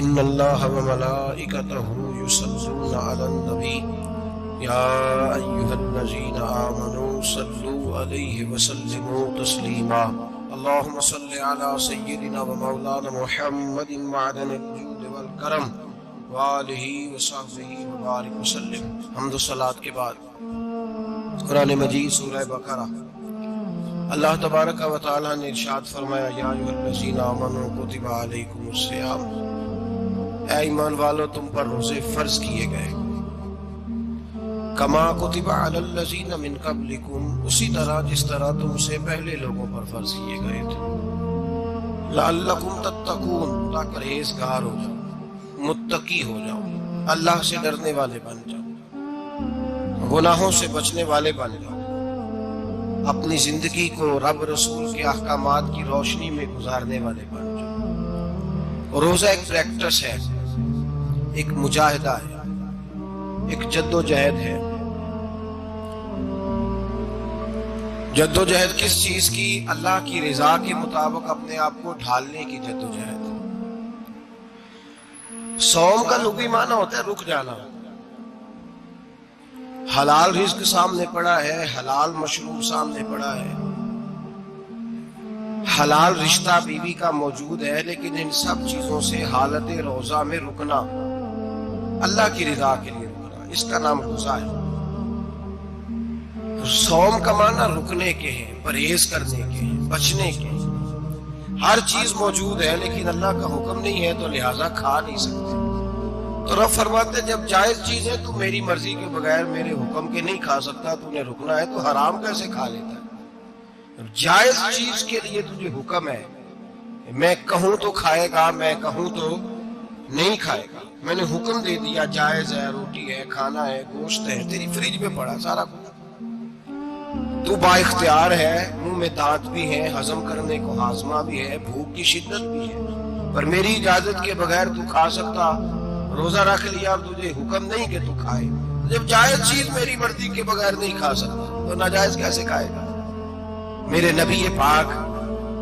ان اللہ وملائکتہ یصلون علی النبی یا ایھا الذین آمنوا صلوا علیہ وسلموا تسلیما اللہم صل علی سیدنا ومولانا محمد معدن الجود والکرم وآلہ وصحبہ وبارک وسلم۔ حمد و صلاۃ کے بعد قرآن مجید سورہ بقرہ، اللہ تبارک و تعالی نے ارشاد فرمایا یا ایھا الذین آمنوا کتب علیکم الصیام، اے ایمان والو تم پر روزے فرض کیے گئے، کما کتب علی الذین من قبلکم، اسی طرح جس طرح تم سے پہلے لوگوں پر فرض کیے گئے تھے، لعلکم تتقون، تاکہ پرہیزگار ہو جاؤ، متقی ہو جاؤ، اللہ سے ڈرنے والے بن جاؤ، گناہوں سے بچنے والے بن جاؤ، اپنی زندگی کو رب رسول کے احکامات کی روشنی میں گزارنے والے بن جاؤ۔ روزہ ایک پریکٹس ہے، ایک مجاہدہ ہے، ایک جد و جہد ہے۔ جد و جہد کس چیز کی؟ اللہ کی رضا کے مطابق اپنے آپ کو ڈھالنے کی جد و جہد۔ صوم کا لغوی معنی ہوتا ہے رک جانا۔ حلال رزق سامنے پڑا ہے، حلال مشروب سامنے پڑا ہے، حلال رشتہ بیوی کا موجود ہے، لیکن ان سب چیزوں سے حالت روزہ میں رکنا، اللہ کی رضا کے لیے رکنا، اس کا نام روزہ ہے۔ صوم کا معنی رکنے کے ہیں، پرہیز کرنے کے ہیں، بچنے کے ہیں۔ ہر چیز موجود ہے لیکن اللہ کا حکم نہیں ہے تو لہٰذا کھا نہیں سکتے۔ تو رب فرماتے جب جائز چیز ہے تو میری مرضی کے بغیر میرے حکم کے نہیں کھا سکتا، تو نے رکنا ہے تو حرام کیسے کھا لیتا ہے؟ جائز چیز کے لیے تجھے حکم ہے، میں کہوں تو کھائے گا، میں کہوں تو نہیں کھائے گا۔ میں نے حکم دے دیا، جائز ہے، روٹی ہے، کھانا ہے، گوشت ہے، تیری فریج میں پڑا سارا کچھ، تو با اختیار ہے، منہ میں دانت بھی ہے، ہضم کرنے کو ہاضمہ بھی ہے، بھوک کی شدت بھی ہے، پر میری اجازت کے بغیر تو کھا سکتا۔ روزہ رکھ لیا اور تجھے حکم نہیں کہ تو کھائے، جب جائز چیز میری مرضی کے بغیر نہیں کھا سکتا تو ناجائز کیسے کھائے گا؟ میرے نبی پاک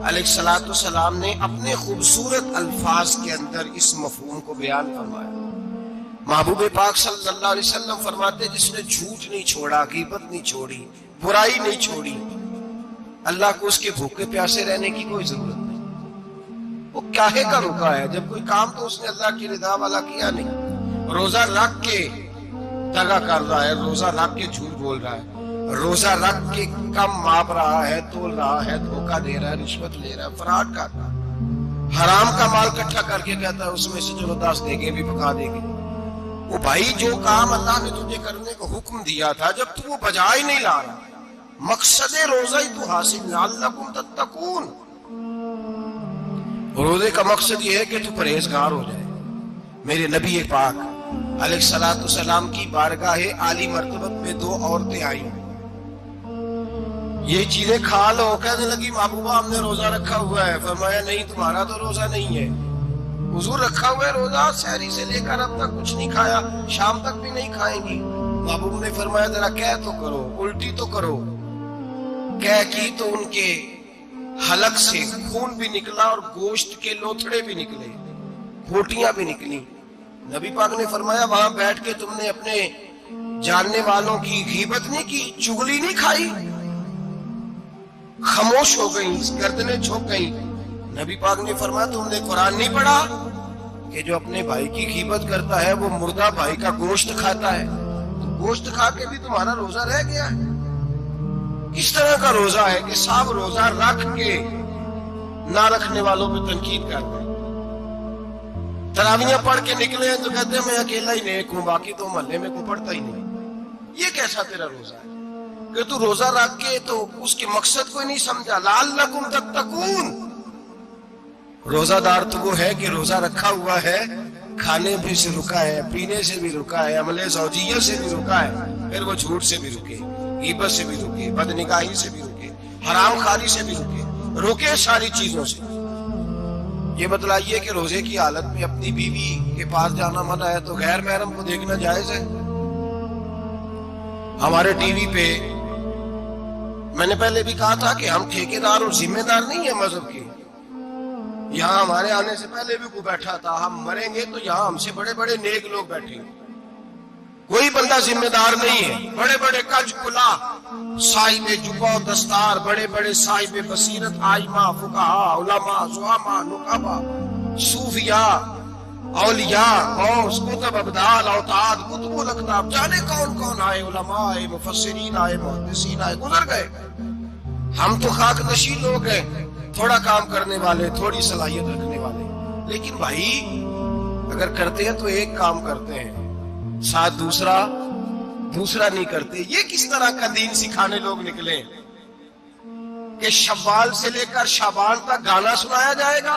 علیہ الصلوۃ والسلام نے اپنے خوبصورت الفاظ کے اندر اس مفہوم کو بیان فرمایا۔ محبوب پاک صلی اللہ علیہ وسلم فرماتے جس نے جھوٹ نہیں چھوڑا، غیبت نہیں چھوڑی، برائی نہیں چھوڑی، اللہ کو اس کے بھوکے پیاسے رہنے کی کوئی ضرورت نہیں۔ وہ کاہے کا رکا ہے؟ جب کوئی کام تو اس نے اللہ کی رضا والا کیا نہیں۔ روزہ رکھ کے دغا کر رہا ہے، روزہ رکھ کے جھوٹ بول رہا ہے، روزہ رکھ کے کم ماپ رہا ہے، تول رہا ہے، دھوکہ دے رہا ہے، رشوت لے رہا ہے، فراڈ کر رہا ہے، حرام کا مال اکٹھا کر کے کہتا ہے اس میں سے چلو 10 دیگے بھی پکا دے گے۔ وہ بھائی جو کام اللہ نے تجھے کرنے کو حکم دیا تھا، جب تو وہ بجا ہی نہیں لا رہا، مقصد روزہ ہی تو حاصل، لعلکم تتقون۔ روزے کا مقصد یہ ہے کہ تو پرہیزگار ہو جائے۔ میرے نبی پاک علیہ الصلوۃ والسلام کی بارگاہ عالی مرتبت میں 2 عورتیں آئیں، یہ چیزیں کھا لو، کہنے لگی محبوبہ ہم نے روزہ رکھا ہوا ہے۔ فرمایا نہیں، تمہارا تو روزہ نہیں ہے، حضور رکھا ہوا ہے روزہ، سحری سے لے کر اب تک کچھ نہیں کھایا، شام تک بھی نہیں کھائیں گی۔ محبوب نے فرمایا ذرا کہہ تو کرو، الٹی تو کرو۔ کہہ کی تو ان کے حلق سے خون بھی نکلا اور گوشت کے لوتھڑے بھی نکلے، پھوٹیاں بھی نکلی۔ نبی پاک نے فرمایا وہاں بیٹھ کے تم نے اپنے جاننے والوں کی غیبت نہیں کی، چغلی نہیں کھائی؟ خاموش ہو گئیں، گردنیں جھک گئیں۔ نبی پاک نے فرمایا تم نے قرآن نہیں پڑھا کہ جو اپنے بھائی کی غیبت کرتا ہے وہ مردہ بھائی کا گوشت کھاتا ہے؟ تو گوشت کھا کے بھی تمہارا روزہ رہ گیا ہے۔ کس طرح کا روزہ ہے کہ صاحب روزہ رکھ کے نہ رکھنے والوں پہ تنقید کرتے ہیں، تراویحیں پڑھ کے نکلے ہیں تو کہتے ہیں میں اکیلا ہی نیک ہوں، باقی تو محلے میں کوئی پڑھتا ہی نہیں۔ یہ کیسا تیرا روزہ ہے کہ تو روزہ رکھ کے تو اس کے مقصد کو ہی نہیں سمجھا؟ لعلکم تتقون۔ روزہ دار تو وہ ہے کہ روزہ رکھا ہوا ہے، کھانے بھی سے رکا ہے، پینے سے بھی رکا ہے، عمل زوجیہ سے بھی رکا ہے، پھر وہ جھوٹ سے بھی رکے، غیبت سے بھی رکے، بدنگاہی سے بھی رکے، حرام خواری سے بھی رکے ساری چیزوں سے۔ یہ بتلائیے کہ روزے کی حالت میں اپنی بیوی کے پاس جانا منع ہے تو غیر محرم کو دیکھنا جائز ہے؟ ہمارے ٹی وی پہ میں نے پہلے بھی کہا تھا کہ ہم ٹھیکیدار اور ذمہ دار نہیں ہیں مذہب کے، یہاں ہمارے آنے سے پہلے بھی کوئی بیٹھا تھا، ہم مریں گے تو یہاں ہم سے بڑے بڑے نیک لوگ بیٹھیں گے، کوئی بندہ ذمہ دار نہیں ہے۔ بڑے بڑے کج کلا، صاحب جبہ و دستار، بڑے بڑے صاحب بصیرت، آئمہ، فقہاء، علماء، زعماء، نقبا، صوفیاء، اولیاء، غوث، کتب، ابدال، اوتاد، کتب الاقطاب، جانے کون کون آئے، علماء آئے، مفسرین آئے، محدثین آئے، گزر گئے۔ ہم تو خاک نشی لوگ ہیں، تھوڑا کام کرنے والے، تھوڑی صلاحیت رکھنے والے۔ لیکن بھائی اگر کرتے ہیں تو ایک کام کرتے ہیں، ساتھ دوسرا نہیں کرتے۔ یہ کس طرح کا دین سکھانے لوگ نکلے کہ شوال سے لے کر شعبان تک گانا سنایا جائے گا،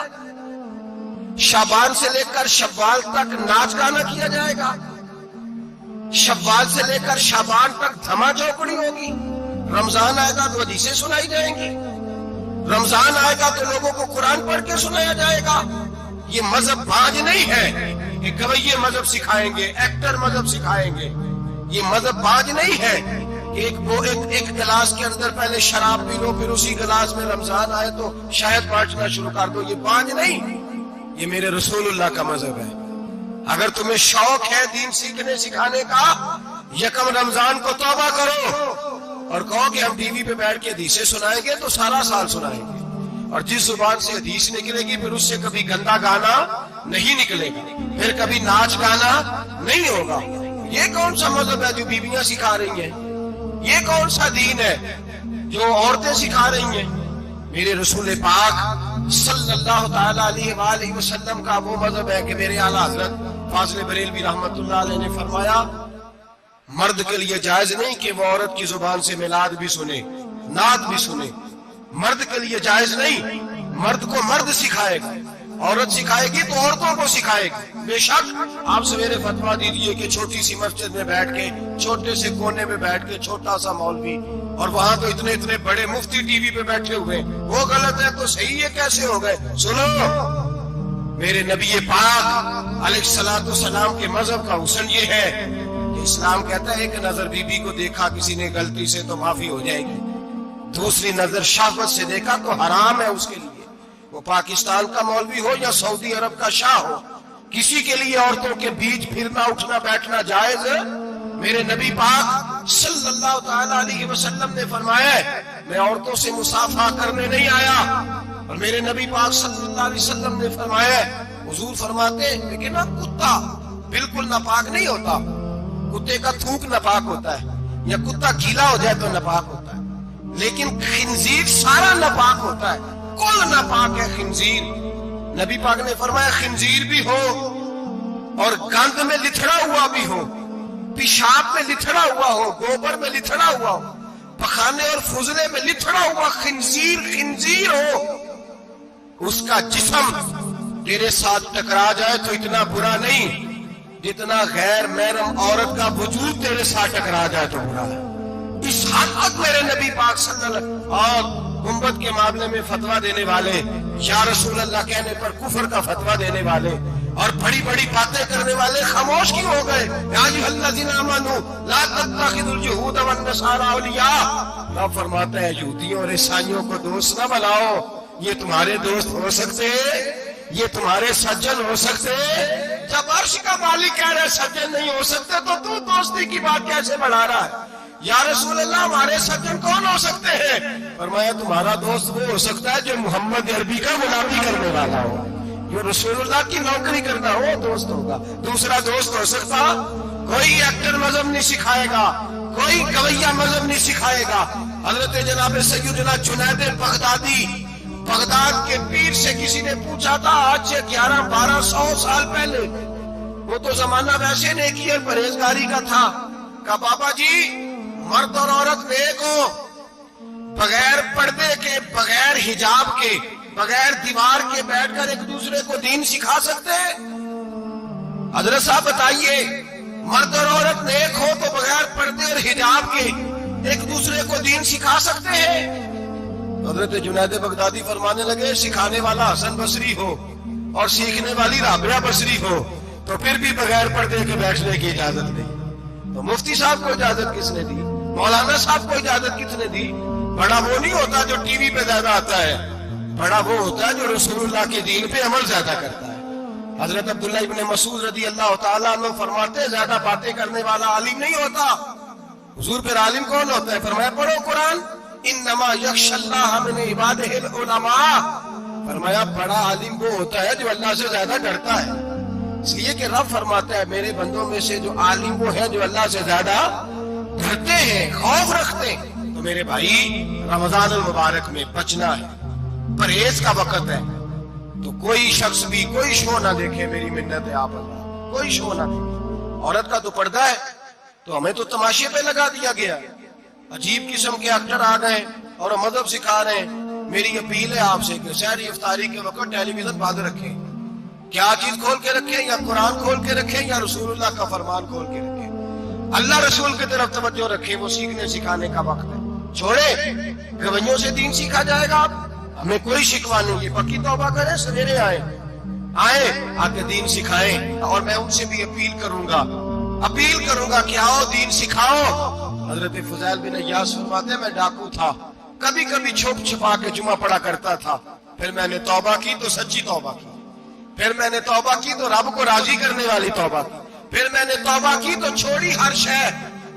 شعبان سے لے کر شوال تک ناچ گانا کیا جائے گا، شوال سے لے کر شعبان تک دھما چوکڑی ہوگی، رمضان آئے گا تو حدیثیں سنائی جائیں گی، رمضان آئے گا تو لوگوں کو قرآن پڑھ کے سنایا جائے گا۔ یہ مذہب باج نہیں ہے کہ گویے مذہب سکھائیں گے، ایکٹر مذہب سکھائیں گے۔ یہ مذہب باج نہیں ہے کہ ایک گلاس کے اندر پہلے شراب پی لو، پھر اسی گلاس میں رمضان آئے تو شہد بانٹنا شروع کر دو۔ یہ باج نہیں، یہ میرے رسول اللہ کا مذہب ہے۔ اگر تمہیں شوق ہے دین سیکھنے سکھانے کا، یکم رمضان کو توبہ کرو اور کہو کہ ہم ٹی وی پہ بیٹھ کے حدیثیں سنائیں گے تو سارا سال سنائیں گے، اور جس زبان سے حدیث نکلے گی پھر اس سے کبھی گندا گانا نہیں نکلے گا، پھر کبھی ناچ گانا نہیں ہوگا۔ یہ کون سا مذہب ہے جو بیویاں سکھا رہی ہیں؟ یہ کون سا دین ہے جو عورتیں سکھا رہی ہیں؟ میرے رسول پاک صلی اللہ تعالی علیہ وآلہ وسلم کا وہ مذہب ہے کہ میرے اعلیٰ حضرت فاضل بریلوی رحمت اللہ علیہ نے فرمایا، مرد کے لیے جائز نہیں کہ وہ عورت کی زبان سے میلاد بھی سنے، نعت بھی سنے۔ مرد کے لیے جائز نہیں، مرد کو مرد سکھائے گا، عورت سکھائے گی تو عورتوں کو سکھائے گی۔ بے شک آپ سویرے فتویٰ دیجئے کہ چھوٹی سی مسجد میں بیٹھ کے، چھوٹے سے کونے میں بیٹھ کے چھوٹا سا مولوی، اور وہاں تو اتنے بڑے مفتی ٹی وی پہ بیٹھے ہوئے، وہ غلط ہے تو صحیح ہے کیسے ہو گئے؟ سنو، میرے نبی پاک علیہ الصلوۃ والسلام کے مذہب کا حسن یہ ہے کہ اسلام کہتا ہے ایک نظر بی بی کو دیکھا کسی نے غلطی سے تو معافی ہو جائے گی، دوسری نظر شہوت سے دیکھا تو حرام ہے اس کے لیے، وہ پاکستان کا مولوی ہو یا سعودی عرب کا شاہ ہو، کسی کے لیے عورتوں کے بیچ پھرنا اٹھنا بیٹھنا جائز ہے؟ میرے نبی پاک صلی اللہ تعالی علیہ وسلم نے فرمایا ہے میں عورتوں سے مصافحہ کرنے نہیں آیا، اور میرے نبی پاک صلی اللہ علیہ وسلم نے فرمایا ہے، حضور فرماتے ہیں لیکن کتا بالکل ناپاک نہیں ہوتا، کتے کا تھوک ناپاک ہوتا ہے، یا کتا گیلا ہو جائے تو ناپاک ہوتا ہے، لیکن خنزیر سارا ناپاک ہوتا ہے، کل ناپاک ہے خنزیر۔ نبی پاک نے فرمایا خنزیر بھی ہو اور گند میں لتھڑا ہوا بھی ہو، پیشاب میں لتھڑا ہوا ہو، گوبر میں لتھڑا ہوا ہو، پخانے اور فضلے میں لتھڑا ہوا خنزیر ہو، اس کا جسم تیرے ساتھ ٹکرا جائے تو اتنا برا نہیں جتنا غیر محرم عورت کا وجود تیرے ساتھ ٹکرا جائے تو برا ہے۔ اس حد تک میرے نبی پاک صلی اللہ علیہ وسلم اور گنبد کے معاملے میں فتویٰ دینے والے، یا رسول اللہ کہنے پر کفر کا فتویٰ دینے والے اور بڑی بڑی باتیں کرنے والے خاموش کیوں ہو گئے؟ یا ایھا الذین آمنوا لا تتخذوا اليہود والنصارى اولیاء، اللہ فرماتا ہے یہودیوں اور عیسائیوں کو دوست نہ بناؤ، یہ تمہارے دوست ہو سکتے، یہ تمہارے سجن ہو سکتے؟ جب عرش کا مالک کہہ رہے سجن نہیں ہو سکتے تو دوستی کی بات کیسے بڑھا رہا ہے؟ یا رسول اللہ ہمارے سجن کون ہو سکتے ہیں؟ فرمایا تمہارا دوست وہ ہو سکتا ہے جو محمد عربی کا غلامی کرنے والا ہو، جو رسول اللہ کی نوکری کرنا ہو دوست ہوگا۔ دوسرا دوست ہو سکتا؟ کوئی ایکٹر مذہب نہیں سکھائے گا، کوئی گویہ مذہب نہیں سکھائے گا۔ حضرت جناب سیدنا جنید بغدادی، بغداد کے پیر سے کسی نے پوچھا تھا آج سے 1100-1200 سال پہلے، وہ تو زمانہ ویسے نیکی اور پرہیزگاری کا تھا، کہا بابا جی مرد اور عورت نیک ہو، بغیر پردے کے، بغیر حجاب کے، بغیر دیوار کے بیٹھ کر ایک دوسرے کو دین سکھا سکتے ہیں؟ حضرت صاحب بتائیے، مرد اور عورت نیک ہو تو بغیر پردے اور حجاب کے ایک دوسرے کو دین سکھا سکتے ہیں؟ حضرت جنید بغدادی فرمانے لگے سکھانے والا حسن بصری ہو اور سیکھنے والی رابعہ بصری ہو تو پھر بھی بغیر پردے کے بیٹھنے کی اجازت نہیں۔ تو مفتی صاحب کو اجازت کس نے دی؟ مولانا صاحب کو اجازت کس نے دی؟ بڑا وہ نہیں ہوتا جو ٹی وی پہ زیادہ آتا ہے، بڑا وہ ہوتا ہے جو رسول اللہ کے دین پہ عمل زیادہ کرتا ہے۔ حضرت عبداللہ ابن مسعود رضی اللہ تعالیٰ عنہ فرماتے ہیں زیادہ باتیں کرنے والا عالم نہیں ہوتا۔ حضور پھر عالم کون ہوتا ہے؟ فرمایا پڑھو قرآن، انما یخشی اللہ من عبادہ العلماء۔ فرمایا بڑا عالم وہ ہوتا ہے جو اللہ سے زیادہ ڈرتا ہے، اس لیے کہ رب فرماتا ہے میرے بندوں میں سے جو عالم وہ ہے جو اللہ سے زیادہ ڈرتے ہیں، خوف رکھتے ہیں۔ تو میرے بھائی رمضان المبارک میں بچنا ہے، پرہیز کا وقت ہے، تو کوئی شخص بھی کوئی شو نہ دیکھے، میری منت ہے آپ اللہ، کوئی شو نہ دیکھے۔ عورت کا تو پردہ ہے تو ہمیں تو تماشے پہ لگا دیا گیا، عجیب قسم کے ایکٹر آ گئے اور مذہب سکھا رہے ہیں۔ میری اپیل ہے آپ سے کہ سحری افطاری کے وقت ٹیلی ویژن بند رکھیں، کیا چیز کھول کے رکھیں؟ یا قرآن کھول کے رکھیں یا رسول اللہ کا فرمان کھول کے رکھیں۔ اللہ رسول کی طرف توجہ رکھیں، وہ سیکھنے سکھانے کا وقت ہے۔ چھوڑے رویوں سے دین سیکھا جائے گا، ہمیں کوئی شکوا نہیں ہے، پکی توبہ کریں، سویرے آئیں آ کے دین سکھائیں۔ اور میں ان سے بھی اپیل کروں گا کہ آؤ دین سکھاؤ۔ حضرت فضیل بن عیاض فرماتے میں ڈاکو تھا، کبھی کبھی چھپ چھپا کے جمعہ پڑھا کرتا تھا، پھر میں نے توبہ کی تو سچی توبہ کی، پھر میں نے توبہ کی تو رب کو راضی کرنے والی توبہ کی، پھر میں نے توبہ کی تو چھوڑی ہر شے،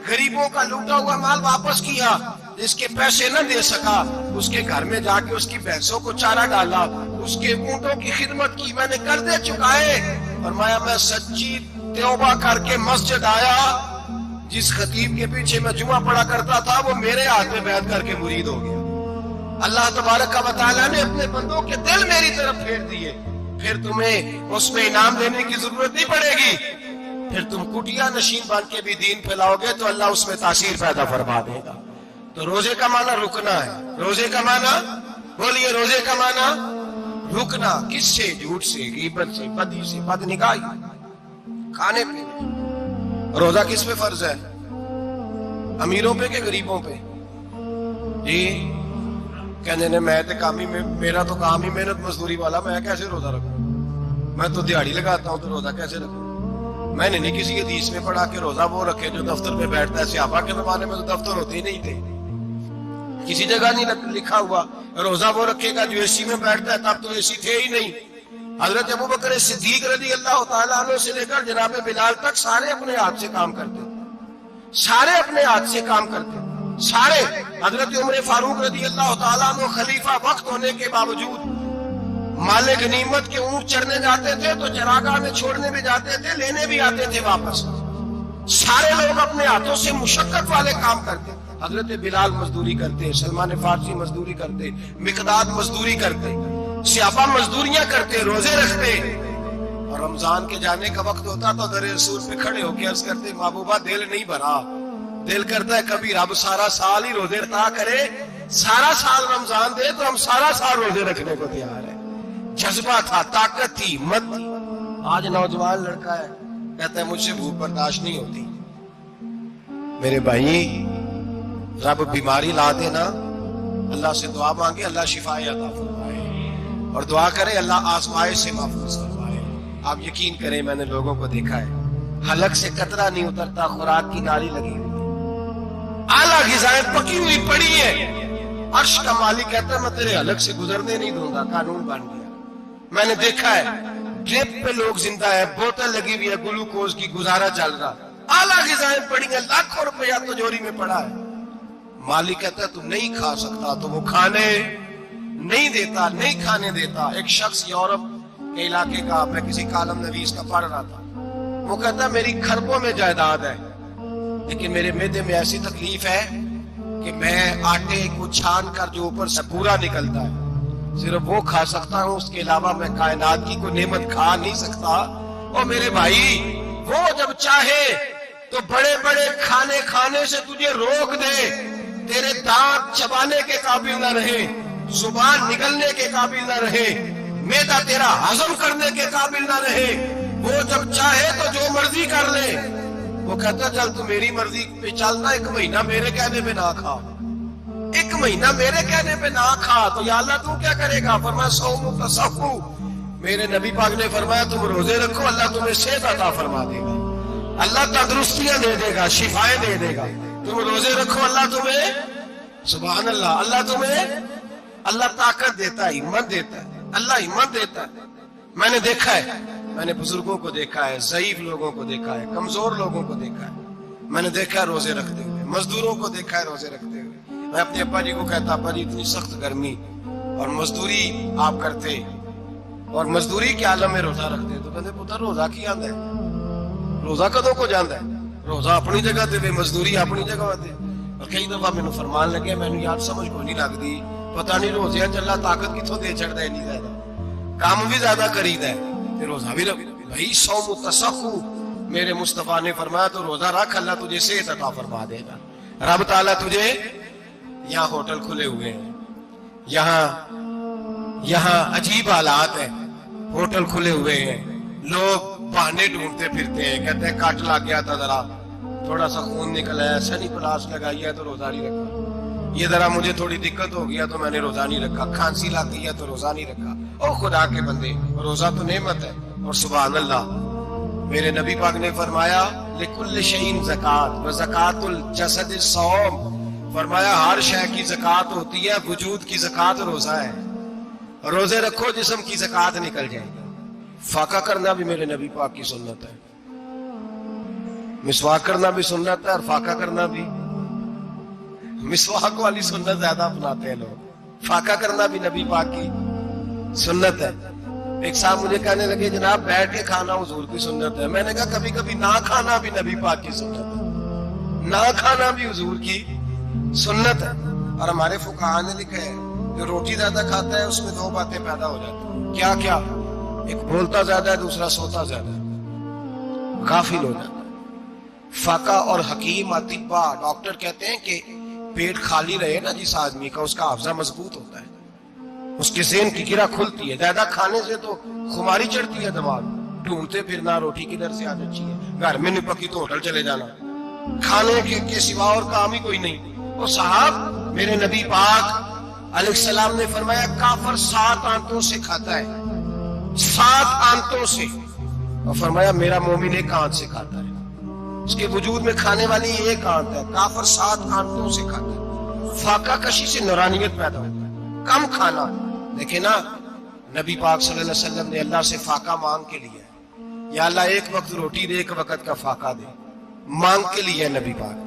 غریبوں کا لوٹا ہوا مال واپس کیا، جس کے پیسے نہ دے سکا اس کے گھر میں جا کے اس کی بھینسوں کو چارہ ڈالا، اس کے اونٹوں کی خدمت کی، میں نے قرضے چکائے۔ فرمایا میں سچی توبہ کر کے مسجد آیا، جس خطیب کے پیچھے میں جمعہ پڑھا کرتا تھا وہ میرے ہاتھ میں بیعت کر کے مرید ہو گیا۔ اللہ تبارک و تعالیٰ نے اپنے بندوں کے دل میری طرف پھیر دیے، پھر تمہیں اس میں انعام دینے کی ضرورت نہیں پڑے گی، پھر تم کٹیا نشین بن کے بھی دین پھیلاؤ گے تو اللہ اس میں تاثیر پیدا فرما دے گا۔ تو روزے کا معنی رکنا ہے، روزے کا معنی بولیے، روزے کا معنی رکنا، کس سے؟ جھوٹ سے، غیبت سے، بدی سے، بدنگاہی، کھانے پینے۔ روزہ کس پہ فرض ہے؟ امیروں پہ کہ غریبوں پہ؟ جی کہنے نے میں کامی میں، میرا تو کام ہی محنت مزدوری والا، میں کیسے روزہ رکھوں؟ میں تو دیہڑی لگاتا ہوں تو روزہ کیسے رکھوں؟ میں نے نہیں کسی حدیث میں پڑھا کہ روزہ وہ رکھے جو دفتر میں بیٹھتا ہے۔ صحابہ کے زمانے میں تو دفتر ہوتے ہی نہیں تھے، کسی جگہ نہیں لکھا ہوا روزہ وہ رکھے گا جو اے سی میں بیٹھتا ہے، تب تو اے سی تھے ہی نہیں۔ حضرت ابوبکر صدیق رضی اللہ تعالیٰ عنہ سے لے کر جناب بلال تک سارے اپنے ہاتھ سے کام کرتے، سارے اپنے ہاتھ سے کام کرتے، سارے۔ حضرت عمر فاروق رضی اللہ تعالیٰ عنہ خلیفہ وقت ہونے کے باوجود مال غنیمت کے اونٹ چرنے جاتے تھے تو چراگاہ میں چھوڑنے بھی جاتے تھے، لینے بھی آتے تھے واپس۔ سارے لوگ اپنے ہاتھوں سے مشقت والے کام کرتے، حضرت بلال مزدوری کرتے، سلمان فارسی مزدوری کرتے، مقداد مزدوری کرتے، صحابہ مزدوریاں کرتے، روزے رکھتے، اور رمضان کے جانے کا وقت ہوتا تو در رسول پہ کھڑے ہو کے عرض کرتے محبوبہ دل نہیں بھرا، دل کرتا ہے کبھی رب سارا سال ہی روزے رکھا کرے، سارا سال رمضان دے تو ہم سارا سال روزے رکھنے کو تیار ہیں۔ جذبہ تھا، طاقت تھی، ہمت تھی۔ آج نوجوان لڑکا ہے کہتا ہے مجھ سے بھوک برداشت نہیں ہوتی۔ میرے بھائی رب بیماری لا دینا، اللہ سے دعا مانگے اللہ شفا عطا فرمائے، اور دعا کرے اللہ آزمائش سے محفوظ فرمائے۔ آپ یقین کریں میں نے لوگوں کو دیکھا ہے حلق سے قطرہ نہیں اترتا، خوراک کی نالی لگی ہوئی، اعلیٰ غذائیں پکی ہوئی پڑی ہے، عرش کا مالک کہتا ہے میں تیرے حلق سے گزرنے نہیں دوں گا، قانون بن گیا۔ میں نے دیکھا ہے ڈرپ پہ لوگ زندہ ہے، بوتل لگی ہوئی ہے، گلوکوز کی، گزارا چل رہا، اعلیٰ غذائیں پڑی ہیں، لاکھوں روپیہ تجوری میں پڑا ہے۔ مالک کہتا ہے تو نہیں کھا سکتا تو وہ کھانے نہیں دیتا، نہیں کھانے دیتا۔ ایک شخص یورپ کے علاقے کا، میں کسی کالم نویس کا پڑھ رہا تھا، وہ کہتا ہے میری کھربوں میں جائیداد ہے لیکن میرے معدے میں ایسی تکلیف ہے کہ میں آٹے کو چھان کر جو اوپر سے پورا نکلتا ہے صرف وہ کھا سکتا ہوں، اس کے علاوہ میں کائنات کی کوئی نعمت کھا نہیں سکتا۔ اور میرے بھائی وہ جب چاہے تو بڑے بڑے کھانے کھانے سے تجھے روک دے، تیرے دانت چبانے کے قابل نہ رہے، زبان نگلنے کے قابل نہ رہے، معدہ تیرا ہضم کرنے کے قابل نہ رہے، وہ جب چاہے تو جو مرضی کر لے۔ وہ کہتا چل تو میری مرضی پہ چلنا، ایک مہینہ میرے کہنے پہ نہ کھا، ایک مہینہ میرے کہنے پہ نہ کھا، تو یا اللہ تو کیا کرے گا؟ فرمایا صوم تصفو، میرے نبی پاک نے فرمایا تم روزے رکھو اللہ تمہیں صحت عطا فرما دے گا، اللہ تندرستیاں دے دے گا، شفائیں دے دے گا۔ تم روزے رکھو اللہ تمہیں، سبحان اللہ، اللہ تمہیں اللہ طاقت دیتا ہے، ہمت دیتا ہے، اللہ ہمت دیتا ہے۔ میں نے دیکھا ہے، میں نے بزرگوں کو دیکھا ہے، ضعیف لوگوں کو دیکھا ہے، کمزور لوگوں کو دیکھا ہے، میں نے دیکھا ہے روزے رکھتے ہوئے، مزدوروں کو دیکھا ہے روزے رکھتے ہوئے۔ میں اپنے ابا جی کو کہتا، ابا جی اتنی سخت گرمی اور مزدوری آپ کرتے اور مزدوری کے عالم میں روزہ رکھتے، تو کہتے پتر روزہ کی آندا ہے، روزہ کدوں کو جاندا ہے، روزہ اپنی جگہ تے مزدوری اپنی جگہ تے۔ اور کئی دفعہ مینوں فرمان لگے، مینوں یاد سمجھ کو نہیں لگدی، پتہ نہیں روزے اللہ طاقت کتھوں دے چھڑدا ہے، نہیں زیادہ کام بھی زیادہ کریدا ہے تے روزہ بھی رکھ بھائی صوم تصحو، میرے مصطفیٰ نے فرمایا تو روزہ رکھ، اللہ تجھے صحت عطا فرما دے گا۔ رب تعالیٰ تجھے، یہاں ہوٹل کھلے ہوئے ہیں، یہاں عجیب حالات ہیں، ہوٹل کھلے ہوئے ہیں، لوگ بہانے ڈھونڈتے پھرتے ہیں، کہتے ہیں کٹ لگ گیا تھا، ذرا تھوڑا سا خون نکل آیا، سنی پلاس لگائی ہے تو روزہ نہیں رکھا، یہ ذرا مجھے تھوڑی دقت ہو گیا تو میں نے روزہ نہیں رکھا، کھانسی لگ گئی ہے تو روزہ نہیں رکھا۔ او خدا کے بندے، روزہ تو نعمت ہے۔ اور سبحان اللہ، میرے نبی پاک نے فرمایا لکل شیء زکات وزکات الجسد الصوم، فرمایا ہر شے کی زکات ہوتی ہے، وجود کی زکات روزہ ہے، روزے رکھو جسم کی زکات نکل جائے گی۔ فاقہ کرنا بھی میرے نبی پاک کی سنت ہے، مسواک کرنا بھی سنت ہے، اور فاقہ کرنا بھی۔ مسواک والی سنت زیادہ اپناتے ہیں لوگ، فاقہ کرنا بھی نبی پاک کی سنت ہے۔ ایک صاحب مجھے کہنے لگے جناب بیٹھ کے کھانا حضور کی سنت ہے، میں نے کہا کبھی کبھی نہ کھانا بھی نبی پاک کی سنت ہے، نہ کھانا بھی حضور کی سنت ہے۔ اور ہمارے فقہاء نے لکھا ہے جو روٹی زیادہ کھاتا ہے اس میں دو باتیں پیدا ہو جاتی ہیں، کیا کیا؟ ایک بولتا زیادہ ہے، دوسرا سوتا زیادہ ہے، غافل ہو جاتا ہے۔ فقہ اور حکیم اطباء ڈاکٹر کہتے ہیں کہ پیٹ خالی رہے نا جس آدمی کا، اس کا حافظہ مضبوط ہوتا ہے، اس کے ذہن کی گرہ کھلتی ہے۔ زیادہ کھانے سے تو خماری چڑھتی ہے، دماغ ڈھونڈتے پھرنا روٹی کدھر سے آج اچھی ہے، گھر میں نہیں پکی تو ہوٹل چلے جانا، کھانے کے سوا اور کام ہی کوئی نہیں۔ اور صاحب میرے نبی پاک علیہ السلام نے فرمایا کافر 7 آنتوں سے کھاتا ہے، 7 آنتوں سے، اور فرمایا میرا مومن 1 آنت سے کھاتا ہے، اس کے وجود میں کھانے والی 1 آنت ہے، کافر 7 آنتوں سے کھاتا ہے۔ فاقہ کشی سے نورانیت پیدا ہوتا ہے، کم کھانا۔ دیکھیں نا نبی پاک صلی اللہ علیہ وسلم نے اللہ سے فاقہ مانگ کے لیا ہے، یا اللہ 1 وقت روٹی دے، 1 وقت کا فاقہ دے، مانگ کے لیا ہے نبی پاک،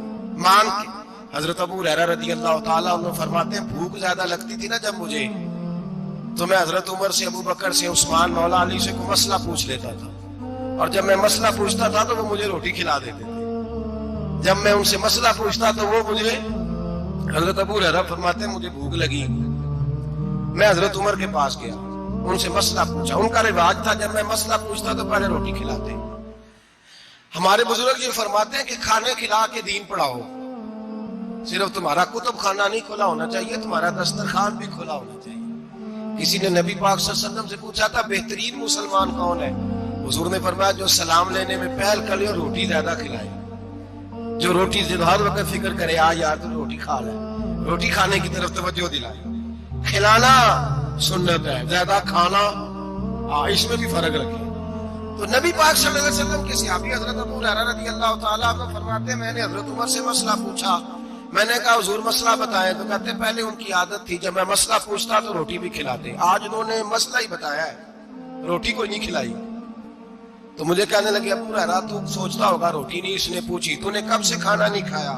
مانگ کے۔ حضرت ابو ہریرہ رضی اللہ تعالیٰ عنہ فرماتے ہیں بھوک زیادہ لگتی تھی نا جب مجھے، تو میں حضرت عمر سے، ابو بکر سے، عثمان مولا علی سے کوئی مسئلہ پوچھ لیتا تھا، اور جب میں مسئلہ پوچھتا تھا تو وہ مجھے روٹی کھلا دیتے تھے۔ جب میں ان سے مسئلہ پوچھتا تو وہ مجھے، حضرت ابو ہریرہ فرماتے ہیں مجھے بھوک لگی، میں حضرت عمر کے پاس گیا، ان سے مسئلہ پوچھا، ان کا رواج تھا جب میں مسئلہ پوچھتا تو پہلے روٹی کھلاتے۔ ہمارے بزرگ یہ فرماتے ہیں کہ کھانے کھلا کے دین پڑھاؤ، صرف تمہارا کتب خانہ نہیں کھلا ہونا چاہیے، تمہارا دسترخوان بھی کھلا ہونا چاہیے۔ کسی نے نبی پاک صلی اللہ علیہ وسلم سے پوچھا تھا بہترین مسلمان کون ہے؟ حضور نے فرمایا جو سلام لینے میں پہل کرے اور روٹی زیادہ کھلائے، جو روٹی ہر وقت فکر کرے یار تو روٹی کھا لے، روٹی کھانے کی طرف توجہ دلائے۔ کھلانا سنت ہے، زیادہ کھانا اس میں بھی فرق رکھے۔ تو نبی پاک صلی اللہ علیہ وسلم کے صحابی حضرت ابو ہریرہ رضی اللہ تعالیٰ عنہ فرماتے ہیں میں نے حضرت عمر سے مسئلہ پوچھا، میں نے کہا حضور مسئلہ بتائیں، تو کہتے پہلے ان کی عادت تھی جب میں مسئلہ پوچھتا تو روٹی بھی کھلاتے، آج انہوں نے مسئلہ ہی بتایا ہے، روٹی کوئی نہیں کھلائی۔ تو مجھے کہنے لگے ابو ہریرہ تو سوچتا ہوگا روٹی نہیں اس نے پوچھی، تو نے کب سے کھانا نہیں کھایا؟